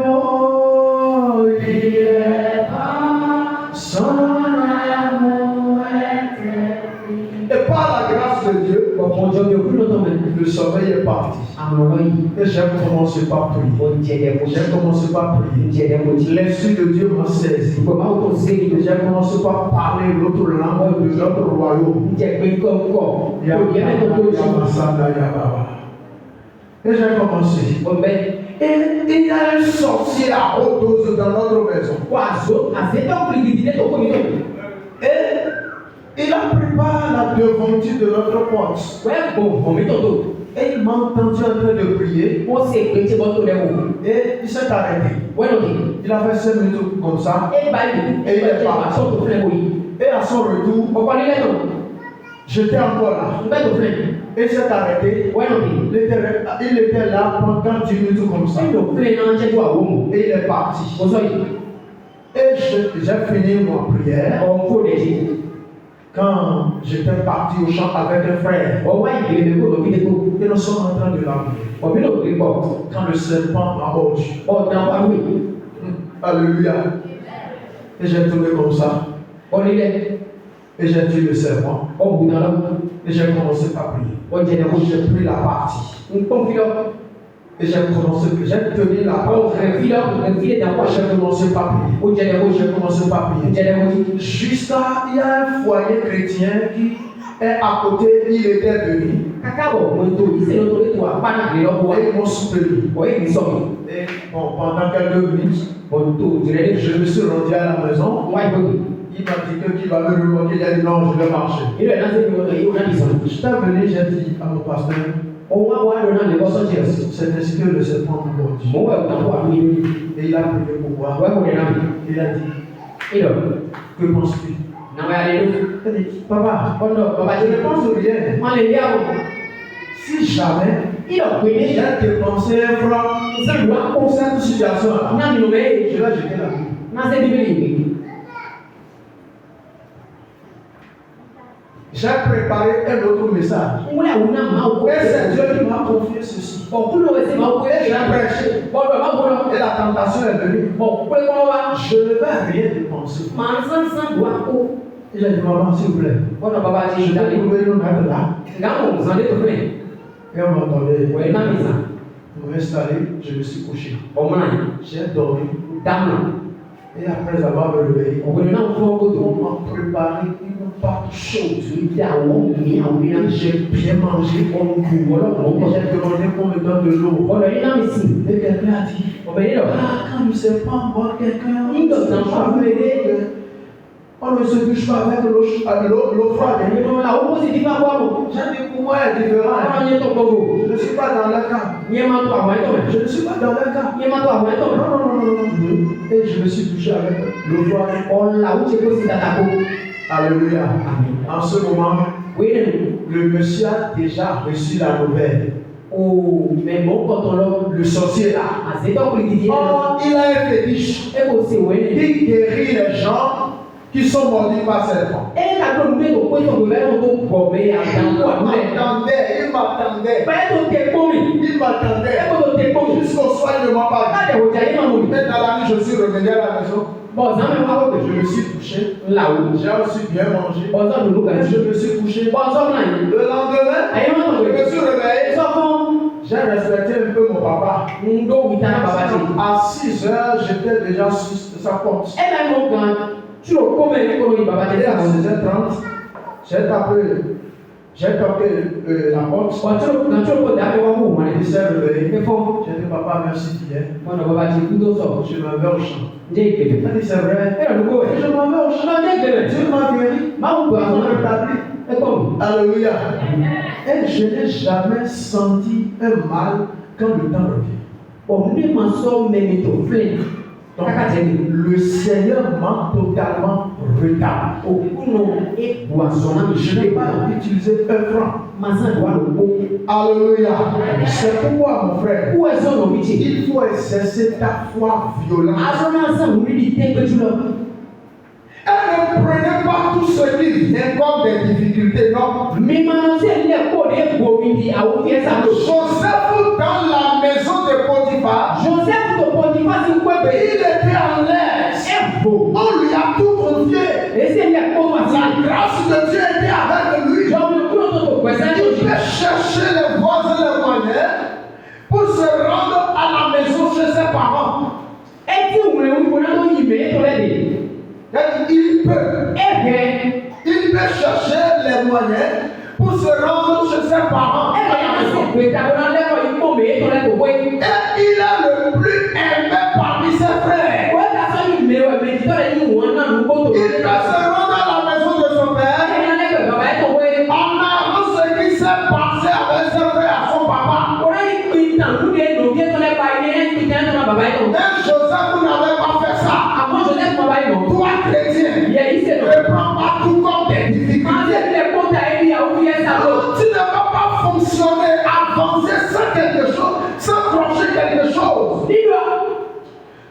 oh, il est bon, son amour est infini. Et par la grâce de Dieu, le sommeil est parti. Et j'ai commencé par prier. L'Esprit de Dieu m'a saisi. J'ai commencé par parler l'autre langue de notre royaume. Et j'ai commencé. Et il y a un sorcier à haute dose dans notre maison. Et il a préparé la devanture de notre porte. Et il m'a entendu en train de prier. Et il s'est arrêté. Il a fait 5 minutes comme ça. Et il est parti. Et à son retour, j'étais encore là. Et il s'est arrêté. Il était là pendant 10 minutes comme ça. Et il est parti. Et j'ai fini ma prière. Quand j'étais parti au champ avec un frère, et nous sommes en train de l'armer. Quand le serpent m'a mordu. Alléluia. Et j'ai tourné comme ça. Et j'ai tué le serpent. Et j'ai commencé par prier. J'ai pris la partie. Et j'ai tenu la porte. J'ai commencé par prier. Jusqu'à, il y a un foyer chrétien qui est à côté, il était venu. Et ils m'ont soutenu. Et bon, pendant quelques minutes, je me suis rendu à la maison. Il m'a dit que qui va me remonter, il a dit non, je vais marcher. Je suis venu, j'ai dit à mon pasteur, c'est ainsi que le serpent m'a mordu. Et il a prié pour moi. Il a dit, que penses-tu? Il a dit, papa, je ne pense rien. Si jamais j'ai dépensé un franc pour cette situation-là, je vais jeter la Bible. J'ai préparé un autre message. Et c'est Dieu qui m'a confié ceci. J'ai prêché. Et la tentation est venue. Je ne vais rien dépenser. Et j'ai dit, maman, s'il vous plaît. Je vais trouver une autre là. Et on m'entendait. On m'a installé, je me suis couché. J'ai dormi. Et après avoir me réveillé, on m'a préparé une pâte chaude. J'ai bien mangé. J'ai demandé qu'on me donne de l'eau. Et quelqu'un a dit, quand le serpent mord quelqu'un, on ne se touche pas avec l'eau froide. J'ai dit, pour moi, c'est différent. Je ne suis pas dans le cas. Je ne suis pas dans le cas. Non. Et je me suis touché avec l'eau froide. Alléluia. En ce moment, le monsieur a déjà reçu la nouvelle. Le sorcier là. Oh, il a un fétiche. Il guérit les gens qui sont mordus par serpent. Il m'attendait. Jusqu'au soir, il ne m'a pas dit. Mais dans la nuit, je suis revenu à la maison. Je me suis couché. J'ai aussi bien mangé. Je me suis couché. Le lendemain, je me suis réveillé. J'ai respecté un peu mon papa. À 6 heures, j'étais déjà sur sa porte. Et à 6h30, j'ai tapé la porte. Il s'est réveillé. J'ai dit, papa, merci d'hier. Je m'en vais au champ. Il dit, c'est vrai. Je m'en vais au champ. Dieu m'a guéri. Alléluia. Et je n'ai jamais senti un mal quand le temps revient. Donc, le Seigneur m'a totalement rétabli. Je n'ai pas utilisé un franc. Alléluia. C'est pourquoi, mon frère, il faut exercer ta foi violente. Et ne prenez pas tout ce qui vient comme des difficultés, non. Joseph, dans la maison de Potiphar, il était en l'aise. On lui a tout confié. La grâce de Dieu était avec lui. Il peut chercher les voies et les moyens pour se rendre à la maison chez ses parents. Il peut chercher les moyens pour se rendre chez ses parents. Et il est le plus aimé parmi ses frères. Il peut se rendre à la maison de son père en avant ce qui s'est passé avec ses frères à son papa. Et Joseph n'avait pas fait ça. Toi, chrétien, ne prends pas tout comme des difficultés. Tu ne vas pas fonctionner, avancer sans quelque chose, sans trancher quelque chose.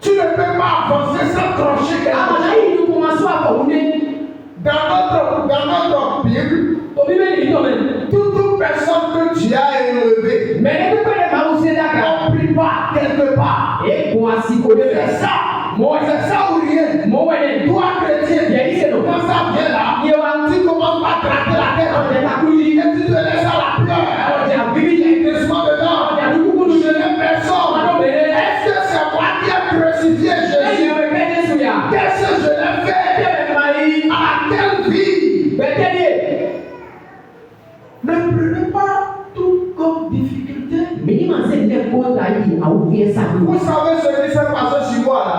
Tu ne peux pas avancer sans trancher quelque chose. Dans notre Bible, toute personne que tu as élevée, on prie pas quelque part. C'est ça. C'est ça ou rien. Toi, chrétien, quand ça vient là, tu commences à gratter la tête et tu te laisses à la pleure. Il y a un crissement dedans. Je n'ai personne. Est-ce que c'est moi qui ai crucifié Jésus? Qu'est-ce que je l'ai fait? À quelle vie? Ne prenez pas tout comme difficulté. Vous savez ce qui s'est passé sur moi là?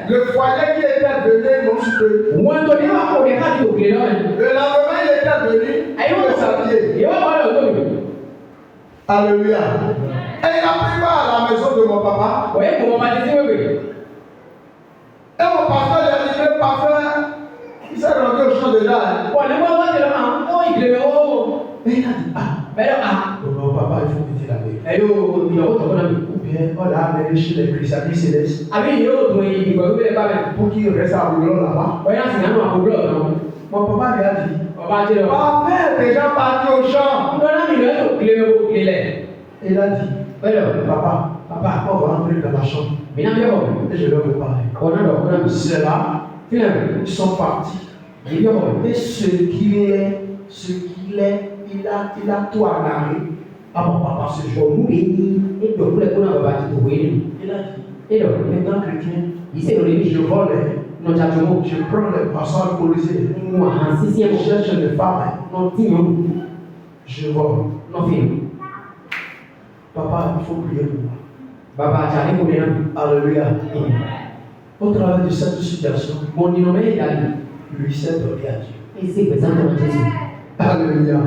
Le foyer qui était venu, ils m'ont soutenu. Le lendemain, il était venu, il me saluait. Alléluia. Et il a pris part à la maison de mon papa. Et mon pasteur lui a dit, le parfum, il s'est rendu au champ déjà. Et il a dit, mon papa, il faut quitter la vie. Ou bien, on l'a amené chez les chrysalis célestes. Pour qu'il reste à Boulogne là-bas. Mon papa lui a dit, papa est déjà parti au champ. Il a dit, papa, on va entrer dans la chambre. Et je vais vous parler. C'est là, ils sont partis. Et ce qu'il est, il a tout agarré à mon papa ce jour. Il a dit, maintenant chrétien, je vole, je prends les passants policiers, je cherche les femmes, je vole. Papa, il faut prier pour moi. Alléluia. Au travers de cette situation, lui s'est donné à Dieu. Alléluia.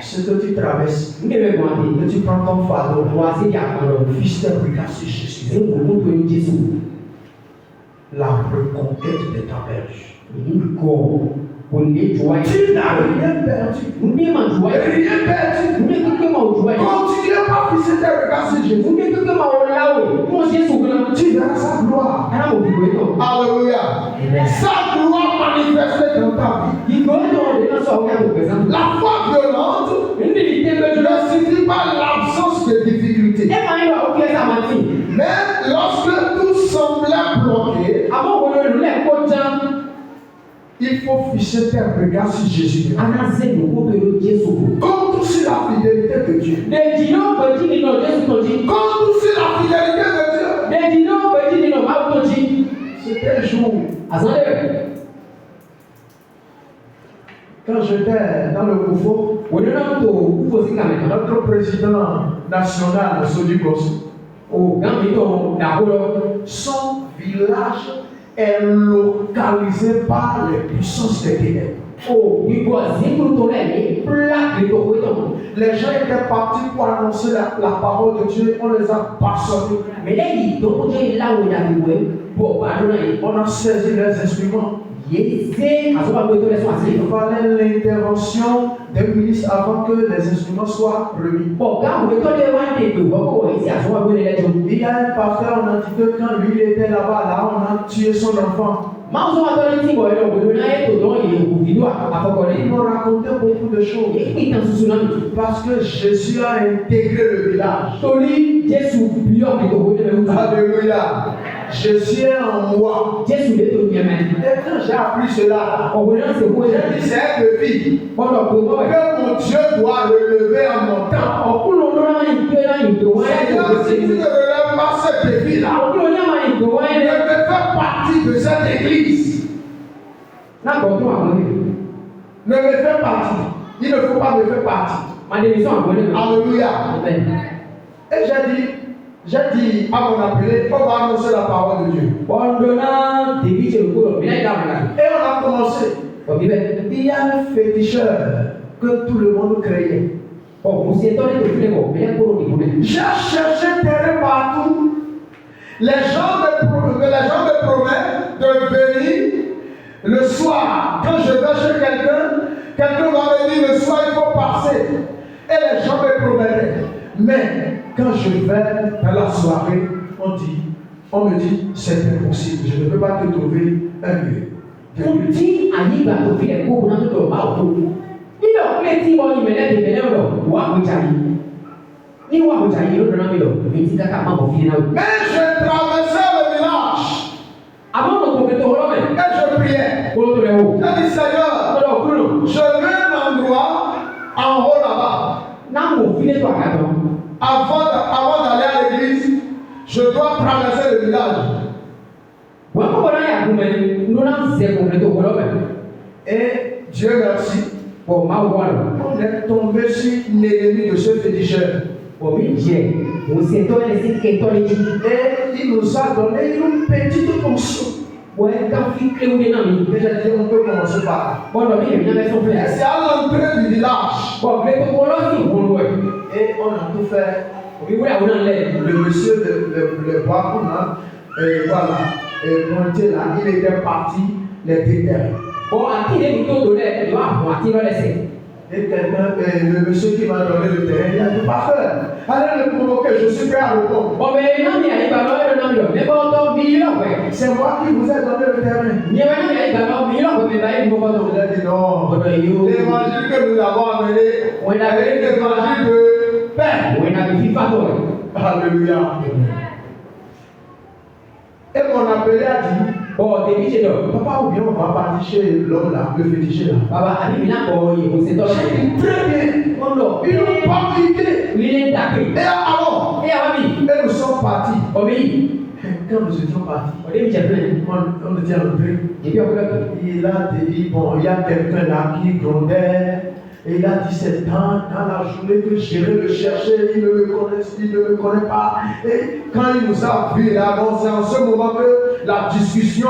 Ce que tu traverses, que tu prends ton fardeau, fils d'implication Jésus, la reconquête de ta berge. Tu n'as rien perdu. Rien perdu. Continuez pas à fixer tes regards sur Jésus. Tu verras sa gloire. Alléluia. Sa gloire manifestée dans ta vie. La foi violente ne signifie pas l'absence de difficultés. Mais lorsque tout semblait bloqué, il faut fixer tes regards sur Jésus. Compte sur la fidélité de Dieu. Compte sur la fidélité de Dieu. C'était un jour. Quand j'étais dans le Koufo, notre président national, Sodikos, son village est localisé par les puissances des ténèbres. Les gens étaient partis pour annoncer la parole de Dieu, on les a bastonnés. On a saisi les instruments. Il fallait l'intervention d'un ministre avant que les instruments soient remis. Il y a un pasteur en Antioche, quand lui il était là-bas, là on a tué son enfant. Ils m'ont raconté beaucoup de choses. Parce que Jésus a intégré le village. Alléluia. Jésus est en moi. Et quand j'ai appris cela, j'ai dit c'est un défi que mon Dieu doit relever en mon temps. Seigneur, si tu ne relèves pas ce défi-là, je vais faire partie de cette église. Ne me fais partie. Il ne faut pas me faire partie. Alléluia. Et j'ai dit à mon appelé, on va annoncer la parole de Dieu. Et on a commencé. Il y a un féticheur que tout le monde craignait. J'ai cherché terrain partout. Les gens me promettent de venir le soir. Quand je vais chez quelqu'un va venir le soir, il faut passer. Et les gens me promettaient. Mais quand je vais dans la soirée, on me dit c'est impossible, je ne peux pas te trouver un lieu. Mais je traversais le village. Et je priais. J'ai dit Seigneur, je veux un endroit en haut là-bas. Avant d'aller à l'église, je dois traverser le village. Et Dieu merci, on est tombé sur l'ennemi de ce féticheur. Et il nous a donné une petite onction. Ouais, quand tu crées ou bien non, mais j'ai dit on peut commencer par là. bon, donc il y a une version Et faire. c'est à l'entrée du village. Bon, mais pour l'autre, c'est bon, ouais. Et on a tout fait. Oui, oui, on a l'air. Le monsieur, le bois qu'on a, voilà, pointé là, il était parti les déterrer. Bon, à qui les moutons donnaient, il doit avoir, à qui le laisser. Et quelqu'un, le monsieur qui m'a donné le terrain, il a dit, pasteur, allez le convoquer, je suis prêt à répondre. Bon, mais non, il y a pas mal de noms, mais bon, donc, il y a ouais. C'est moi qui vous ai donné le terrain. Il y a pas mal, mais il y a pas mal, Il a dit non. Bon, L'évangile que nous avons amené, on a est l'évangile de paix. on a vu pas toi. Alléluia. Et mon appelé a dit, Bon, des biches d'or. papa, ou bien on va partir chez l'homme là, le féticheur là. Papa, à lui, il a pas eu, on s'est donné. J'ai dit très bien. Oh non, Ils n'ont pas quitté. il est tapé. Et alors, Et à lui, et nous sommes partis. obéis. Quand nous étions partis, On est bien plein. on était entrés. Et puis, on peut Il a dit, bon, il y a quelqu'un là qui grondait. Et il a 17 ans, dans la journée que j'irai le chercher, il ne me connaît pas. Et quand il nous a vus là, donc c'est en ce moment que la discussion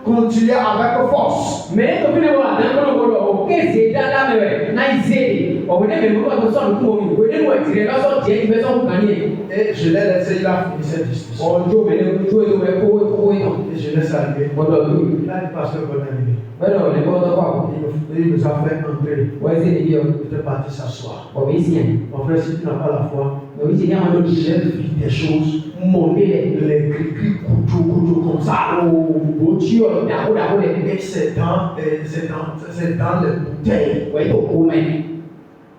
continuait avec force. mais to file wa dan kono kono o kese dada mewe na izeli o wele me mo ko so ko mi wele mo tire lo so je ibe so kan ni Et je l'ai laissé, il a fini cette discussion. o jo me le jo e we ko no Et je laisse arriver. o do du Il a dit, pasteur, bonne année. pero le ko do kwa Il nous a fait entrer. wa ise ni bio Il était parti s'asseoir. o bi si en Mon frère, si tu n'as pas la foi, o bi si ya ma do j'ai vu des choses, mo me les cris couteau comme ça. o ti o da o le Et c'est dans les bouteilles. we to ko me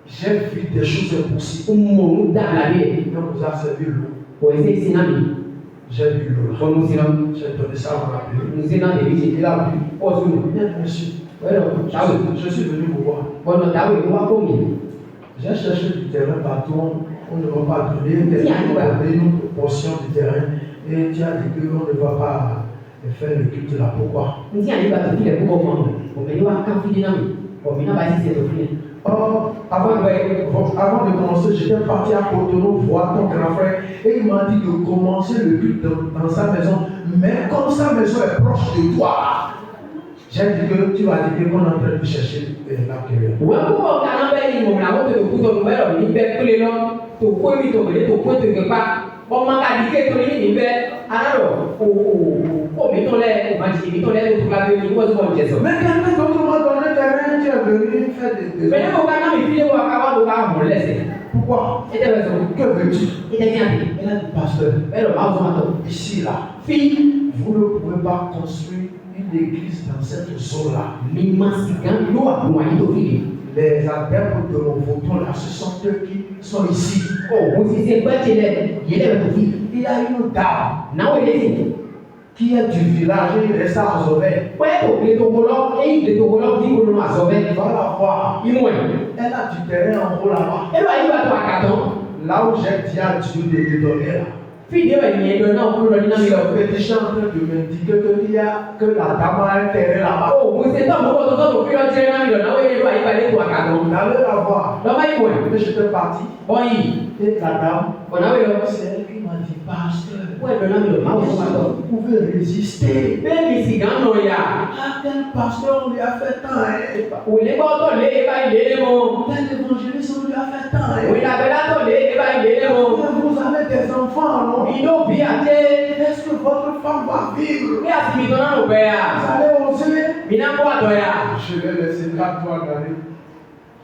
J'ai vu des choses impossibles. mo da la bi Il nous a servi l'eau. o ise si na mi J'ai bu l'eau là. o nu si na J'ai donné ça à mon appelé. nu si na de bi si Il a bu. o su Bien, monsieur. pero tawe Je suis venu vous voir. bon tawe wa ko mi J'ai cherché du terrain partout. On ne va pas donner une portion du terrain. Et tu as dit qu'on ne va pas faire le culte là. Pourquoi? nti ani ba to file ko mo o me ni wa kan fili na mi o mi na ba si se to file Oh, avant de commencer, j'étais parti à Cotonou voir ton grand frère et il m'a dit de commencer le culte dans sa maison. Mais comme sa maison est proche de toi, j'ai dit que tu vas dire qu'on est en train de chercher l'accueil. wa ko mo kana ba ni mo na ko to ku to me ro ni be pele lo to ko mi to me to ko to ke pa o ma ka di ke to ni be ana ro o mi to le o ma ji mi to le to la be ni ko so je so Mais quelqu'un d'autre m'a donné terrain, tu es venu faire des... me ne ko kana mi file wa ka wa do ka mo lese Pourquoi? e te be so Que veux-tu? e te bien Il a dit, pasteur, me ro ma so ma to ici là, fi vous ne pouvez pas construire une église dans cette zone-là. mi ma si gan lo wa mo ai to file Les adeptes de mon voton là, ce sont eux qui sont ici. o mo si se ba ti le ye le to file Il y a une dame na o le ti qui est du village et il est à Zobel. pé o le to ko lo e le to ko lo vi ko no ma so be Va la voir. i mo e Elle a du terrain en haut là-bas. e ba yi ba to akaton Là où j'ai dit à Dieu de me donner là. fi de ba ni do na o ko lo ni na mi lo Le petit en train de m'indiquer que la dame a un terrain là-bas. o mo se to mo ko to fi lo je na mi lo na o ye ba yi ba le to akaton On allait la voir. lo ba yi mo e Mais j'étais parti. o yi Et la dame, o na we lo c'est elle qui m'a dit, pasteur, o e do na mi lo ma o so ma to vous pouvez résister. be mi si gan no ya Ah, tel pasteur, on lui a fait tant. o le bo to le e ba yi le mo Tel évangéliste, on lui a fait tant. o la be la to le e ba yi le mo Vous avez des enfants, non? i do bi ate Est-ce que votre femme va vivre? e a si mi to na no be Vous ya allez oser? mi na ko ato ya Je l'ai laissé 4 fois d'aller.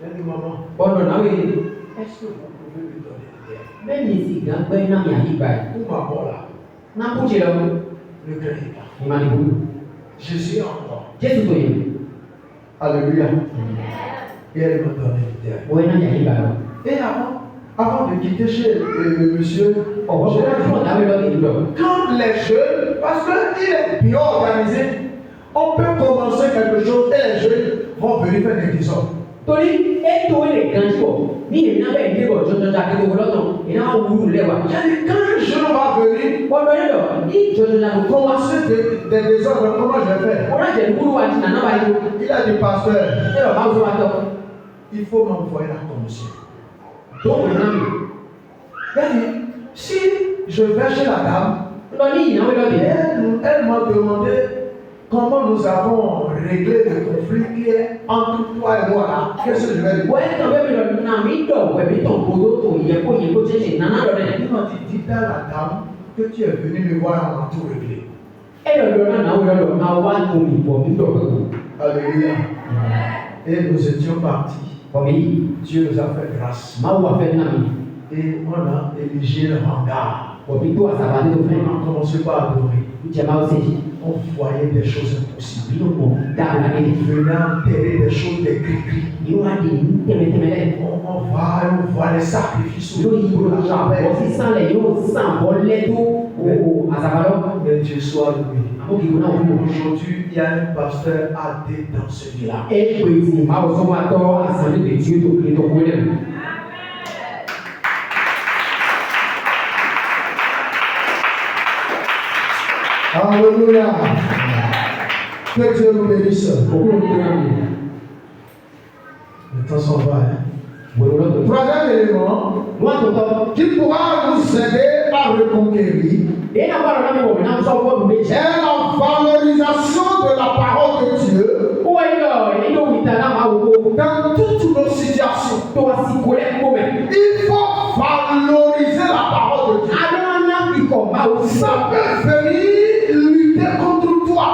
J'ai dit, maman, o do na we est-ce que vous pouvez lui donner des terres? be mi si gan pe na mi a yi ba yi Pour ma mort là, na ku je lo ne craignez pas. ni ma ni bu Je suis encore. Jesu to yi Alléluia. Et elle m'a donné des terres. o na ya yi ba lo Et avant de quitter chez le monsieur, o bo je ko l'ai dit, na na we lo ni lo quand les jeunes, parce qu'il est bien organisé, on peut commencer quelque chose et les jeunes vont venir faire des désordres. torí ètò ilé kan tí o ní ìrìnà bẹ́ẹ̀ ní ìbò jọjọjọ akéde lọ́tọ̀ ìná wúlò lẹ́wà. J'ai dit, quand un jeune va venir, wọ́n lọ yẹn lọ ní jọjọjọ àkókò wọn. commencer des désordres, comment je vais faire? wọ́n náà jẹ́ wúlò wa ti nàná wa yìí. Il a dit, pasteur, ẹ lọ bá wúlò wa tọ. il faut m'envoyer la commission. tó wù náà mi. Il a dit, si je vais chez la dame, lọ ní ìnáwó lọ́dẹ. elle m'a demandé comment nous avons réglé le conflit qui est entre toi et moi là. Qu'est-ce que je vais dire? Quand tu dis à la dame que tu es venu me voir, on a tout réglé. Alléluia. Et nous étions partis. Dieu nous a fait grâce. Et on a érigé le hangar. On a commencé par adorer. On voyait des choses impossibles. On venait enterrer des choses, des cris. On voit les sacrifices pour la chapelle. Mais Dieu soit loué. Aujourd'hui, il y a un pasteur AD dans ce village. Alléluia. Que Dieu nous bénisse. Le temps s'en va. Troisième élément qui pourra nous aider à reconquérir est la valorisation de la parole de Dieu dans toutes nos situations. Il faut valoriser la parole de Dieu. Ça peut venir lutter contre toi.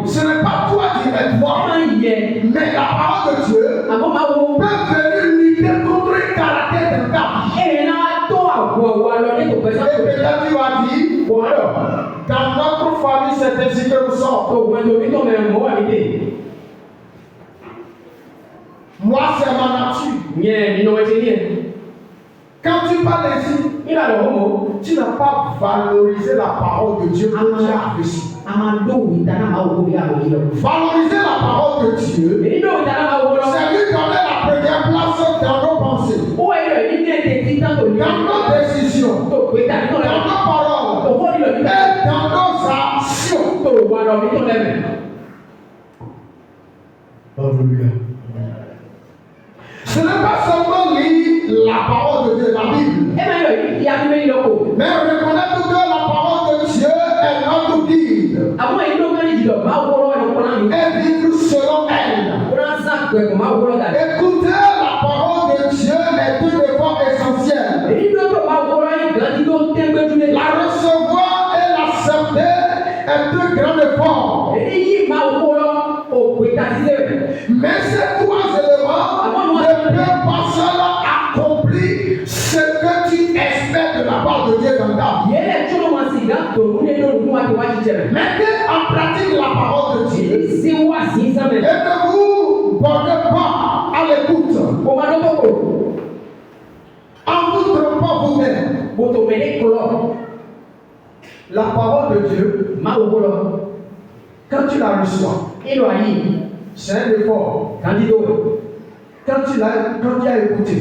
Ce n'est pas toi qui es fort, mais la parole de Dieu peut venir lutter contre un caractère de ta vie. Et peut-être tu vas dire, dans notre famille, c'est ainsi que nous sommes. Moi, c'est ma nature. Quand tu parles ici, tu n'as pas valorisé la parole de Dieu que tu as reçue. Valoriser la parole de Dieu, c'est lui donner la première place dans nos pensées, dans nos décisions, dans nos paroles et dans nos actions. Alléluia. Ce n'est pas seulement lire la parole de Dieu, la Bible, mais reconnaître que la parole de Dieu est notre guide et vivre selon elle. Écouter la parole de Dieu est un effort essentiel. La recevoir et l'accepter est un grand effort. Mais ces trois éléments ne peuvent pas seulement accomplir ce que tu espères de la part de Dieu dans ta vie. Mettez en pratique la parole de Dieu et ne vous bornez pas à l'écoute en vous trompant vous-même. La parole de Dieu, quand tu la reçois, c'est un effort. Quand tu as écouté,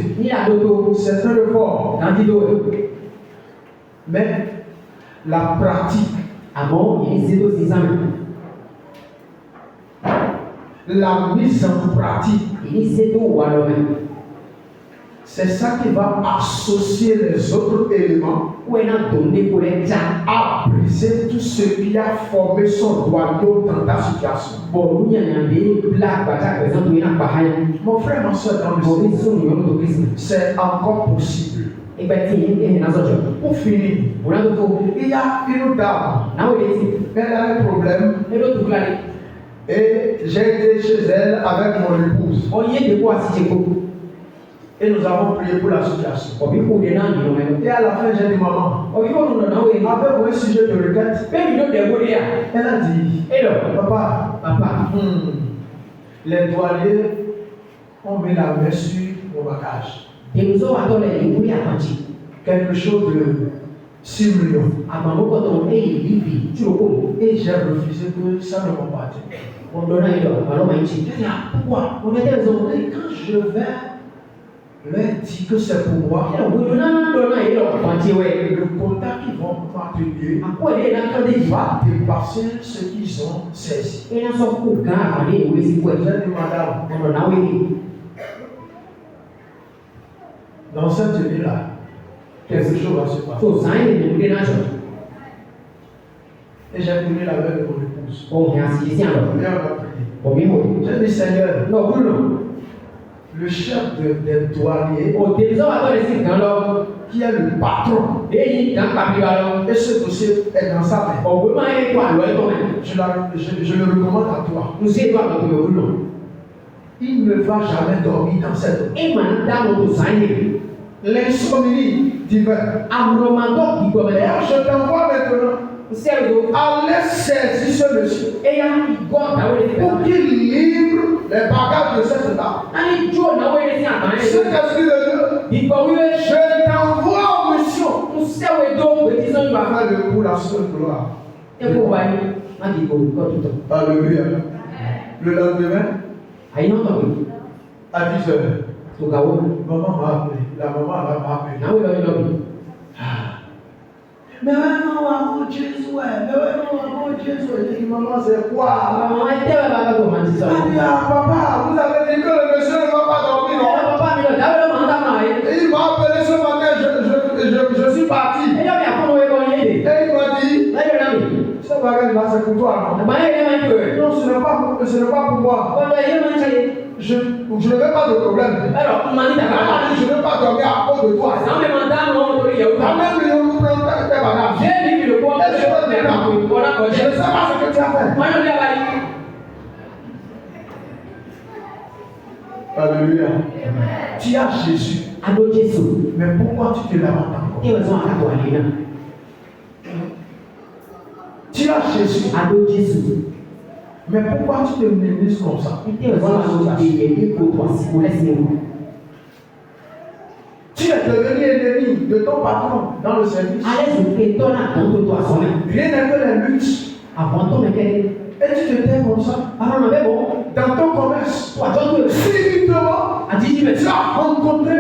c'est un effort. Mais la pratique, la mise en pratique, c'est ça qui va associer les autres éléments à briser tout ce qui a formé son royaume dans ta situation. Mon frère, ma soeur, dans le Seigneur, c'est encore possible. Pour finir, il y a une dame, elle a un problème et j'ai été chez elle avec mon épouse. Et nous avons prié pour la situation. Et à la fin, j'ai dit, maman, avez-vous un sujet de requête? Elle a dit, papa, les douaniers ont mis la main sur mon bagage. Quelque chose de 6 millions. Et j'ai refusé que ça ne m'appartienne. J'ai dit, pourquoi? Quand je vais leur dit que c'est pour moi, le contact qu'ils vont m'attribuer va dépasser ce qu'ils ont saisi. J'ai dit, madame, dans cette année-là, quelque chose va se passer. Et j'ai tourné la main de mon épouse. Oh, merci, ici alors. Viens, on va prier. Oh, bien, oui. J'ai dit, Seigneur, Non, vous non. le chef des douaniers, Oh, déjà, on va laisser quand l'homme. qui est le patron, Et il dans pas plus alors. et ce dossier est dans sa main. Oh, vraiment, il est quoi, l'homme, toi, même. Je le recommande à toi. Nous sommes toi, donc, vous non. Il ne va jamais dormir dans cette eau. Et maintenant, dans notre année, L'insomnie d'hiver. à un moment qui commence. D'ailleurs, je t'envoie maintenant. C'est le Allez saisir ce monsieur et il goûte à vous pour qu'il livre les bagages de cette dame. Ani Joe na wewe si atanye. Saint-Esprit de Dieu, Ikowiwe je t'envoie en mission. usewe do betizo Il va ba. faire le coup la seule gloire. Eko wai madi ko tout. Alléluia. Le lendemain, Ayi no to. à 10h, To gawo. maman m'a appelé. La maman elle m'a appelé. Na wewe no. Mais vraiment, amour Jésus, ouais. Mais vraiment, amour Jésus. Je dis, maman, c'est quoi? Maman était là ba ko mandi so. Elle dit, ah, papa, vous avez dit que le monsieur ne va pas dormir, non? Papa mi lo da wewe manda ma e. Et il m'a appelé ce matin, je suis parti. E yo mi akono we ko yede. Et il m'a dit, Na yo na mi. ce bagage-là, c'est pour toi, non? Ba e ma yo. Non, ce n'est pas pour moi. Ko do ye ma chale. Je ne veux pas de problème. Alors mandi ta Maman ba. dit, je ne veux pas dormir à cause de toi. Sa me manda no to ye o. Ta mère lui a pris tes bagages. J'ai dit le quoi. Je ne sais pas ce que tu as fait. Moi je l'ai bali. Alléluia. Tu as Jésus. Ado Jésus. Mais pourquoi tu te lamentes encore? Et besoin à toi aller là. Tu as Jésus. Ado Jésus. Mais pourquoi tu te ménises comme ça? Et besoin à toi aller pour toi si vous laissez nous. Tu es devenu ennemi de ton patron dans le service. Allez vous étonner contre toi son. Rien n'est que les luttes. Avant ton lequel. Et tu te tais comme ça. Alors on avait bon. Dans ton commerce. Toi tu Subitement, a dit tu as rencontré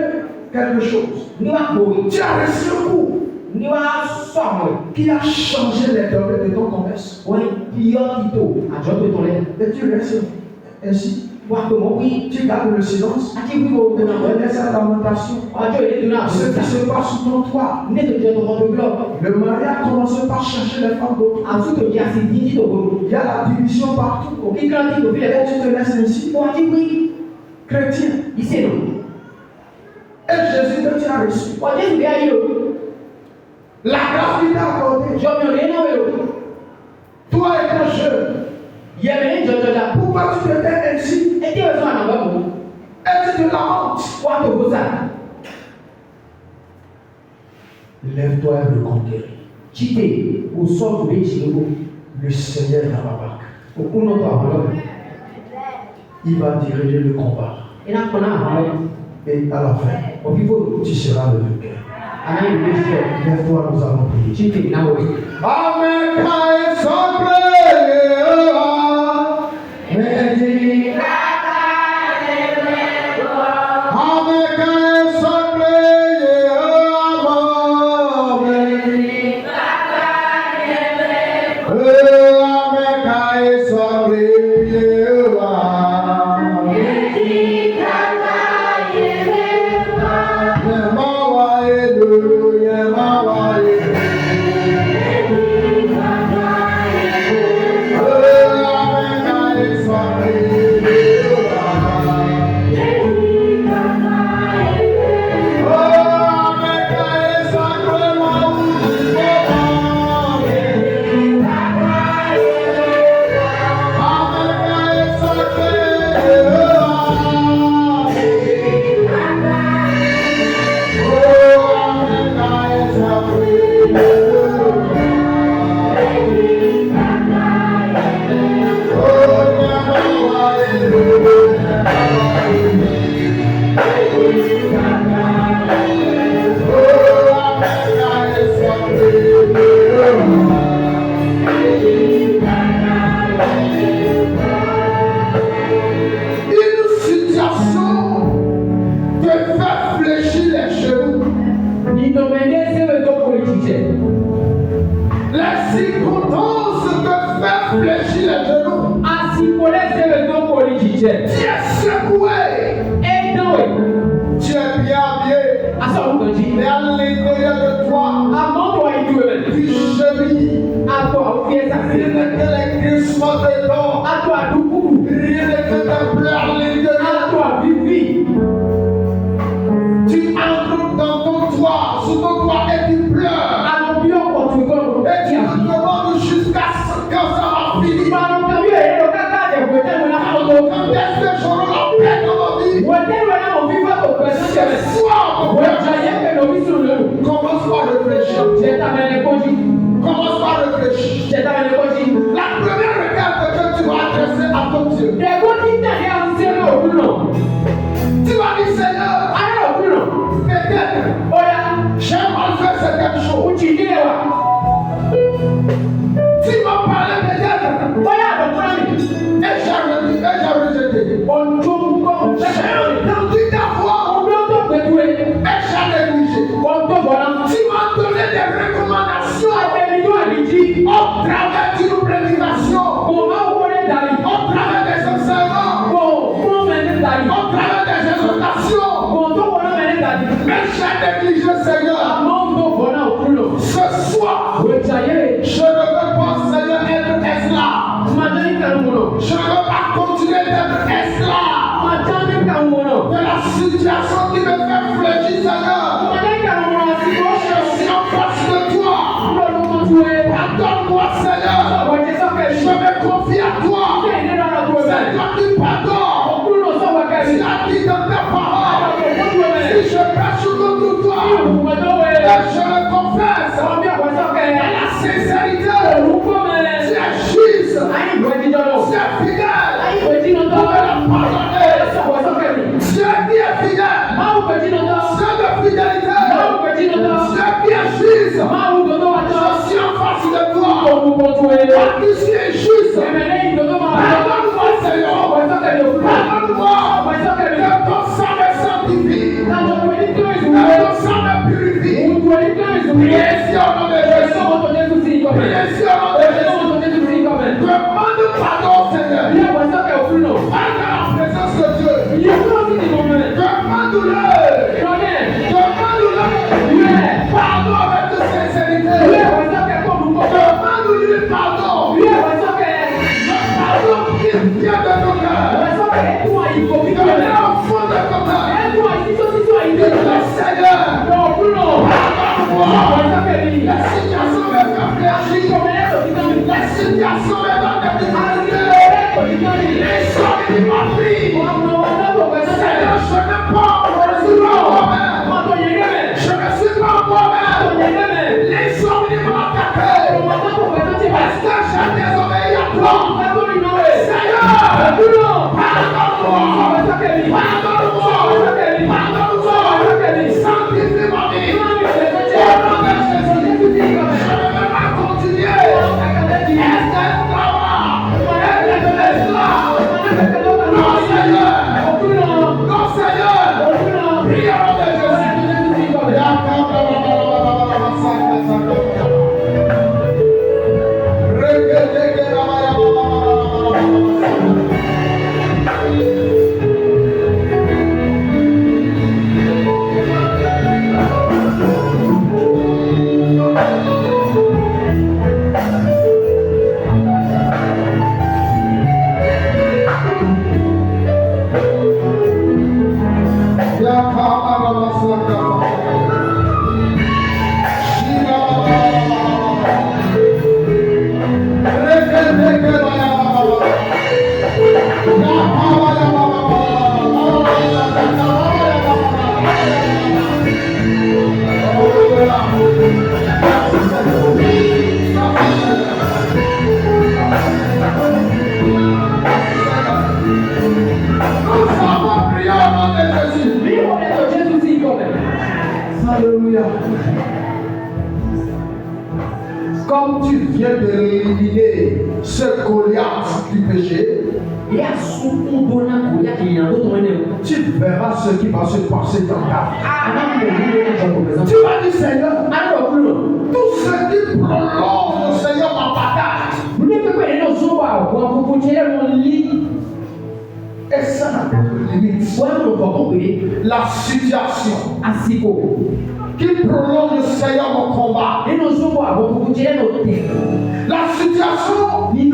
quelque chose. ni va courir. Tu as reçu un coup Ni va sortir. qui a changé les données de ton commerce. Oui, qui a quitté. A job de ton lait. Et tu restes ainsi. Voir comment oui. Tu gardes le silence. A dit oui au Et tu laisses la lamentation. A Dieu est là. Ce qui se passe sous ton toit. Ne te jette dans ton bloc. Le mari a commencé par chercher les femmes d'autres. Ensuite tu as dit dit au Il y a la division partout. qui grandit au Et village. tu te laisses ainsi. On a dit oui. Chrétien. Ici non. Et Jésus que tu as reçu. On dit oui à yo. La grâce qui t'a accordée. Je me rien au. Toi étant jeune. Yémen je là. Pourquoi tu te tais ainsi? Et tu besoin à moi. Et tu te lamentes. Quoi te vous ça? Lève-toi et reconquéris. Chité au sort de Béchiro. Le Seigneur n'a pas vaincu. Au coup non toi alors. Il va diriger le combat. Et là on a alors. Et à la fin, Au vivant. tu seras le vainqueur. Ana il est Lève-toi, nous allons prier. Chité na oui. Amen. Tu es secoué. Et non. Tu es bien habillé. Mais à l'intérieur de toi, tu tu chevilles. as Rien n'est que les grincements des dents. Rien n'est que des pleurs à l'intérieur. Tu entres dans ton toit, sous ton toit et tu pleures. Et tu te demandes jusqu'à ce que ça va finir. Quand est-ce que j'aurai la paix dans ma vie? Ce soir, mon frère, commence par réfléchir. Commence par réfléchir. La première regarde que tu vas adresser à ton Dieu. Tu vas dire Seigneur, peut-être j'ai mal fait certaines choses. Tu m'as parlé peut-être et j'ai rejeté. J'ai entendu ta voix et j'ai négligé. Tu m'as donné des recommandations au travers d'une prédication, au travers des enseignements, au travers des exhortations. Mais j'ai négligé, Seigneur. Ce soir, je ne veux pas, Seigneur, être esclave. Je ne veux pas continuer d'être esclave de la situation qui me fait fléchir, Seigneur. Je suis en face de toi. Pardonne-moi, Seigneur. Je me confie à toi. C'est toi qui pardonnes. Tu as dit dans ta parole, si je pêche contre toi, je le confesse dans la sincérité. Tu es juste. Tu es fidèle pour me la pardonner. Dieu qui est fidèle. Dieu de fidélité. Dieu qui est juste. Je suis en face de toi. Toi qui es juste. Pardonne-moi, Seigneur. Pardonne-moi. Que ton sang me sanctifie. Que ton sang me purifie. Priez au nom de Jésus. Priez au nom de Jésus. Demande pardon, Seigneur. Avec la présence de Dieu. Demande-le. Pardon avec de sincérité. Demande-lui pardon. Le pardon qui vient de ton cœur. De l'enfant de ton cœur. Dis-le, Seigneur. Pardonne-moi. La situation me fait fléchir. La situation me donne des difficultés. Les choses qui m'ont pris. Seigneur, je n'ai pas moi-même. Je ne suis pas moi-même. Les choses qui m'ont attaqué. Parce que j'ai désobéi à toi. Seigneur, pardonne-moi. Sanctifie ma vie. Au nom de Jésus, je ne vais pas continuer. Non, Seigneur. Non, Seigneur. Prie au nom de Jésus. Alléluia. Comme tu viens d'éliminer ce Goliath du péché, tu verras ce qui va se passer dans ta vie. Tu vas dire, Seigneur, tout ce qui prolonge, Seigneur, ma bataille. Et ça n'a pas de limite. La situation qui prolonge, Seigneur, mon combat. La situation qui dit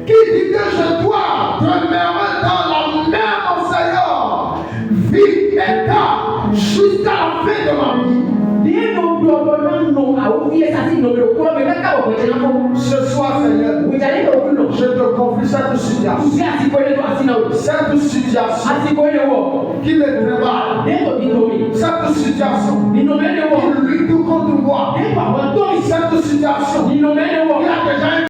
que je dois demeurer dans la même Seigneur, vie état, jusqu'à la fin de ma vie. Ce soir, Seigneur, je te confie cette situation. Cette situation qui me travaille. Cette situation qui lutte contre moi. Cette situation qui a déjà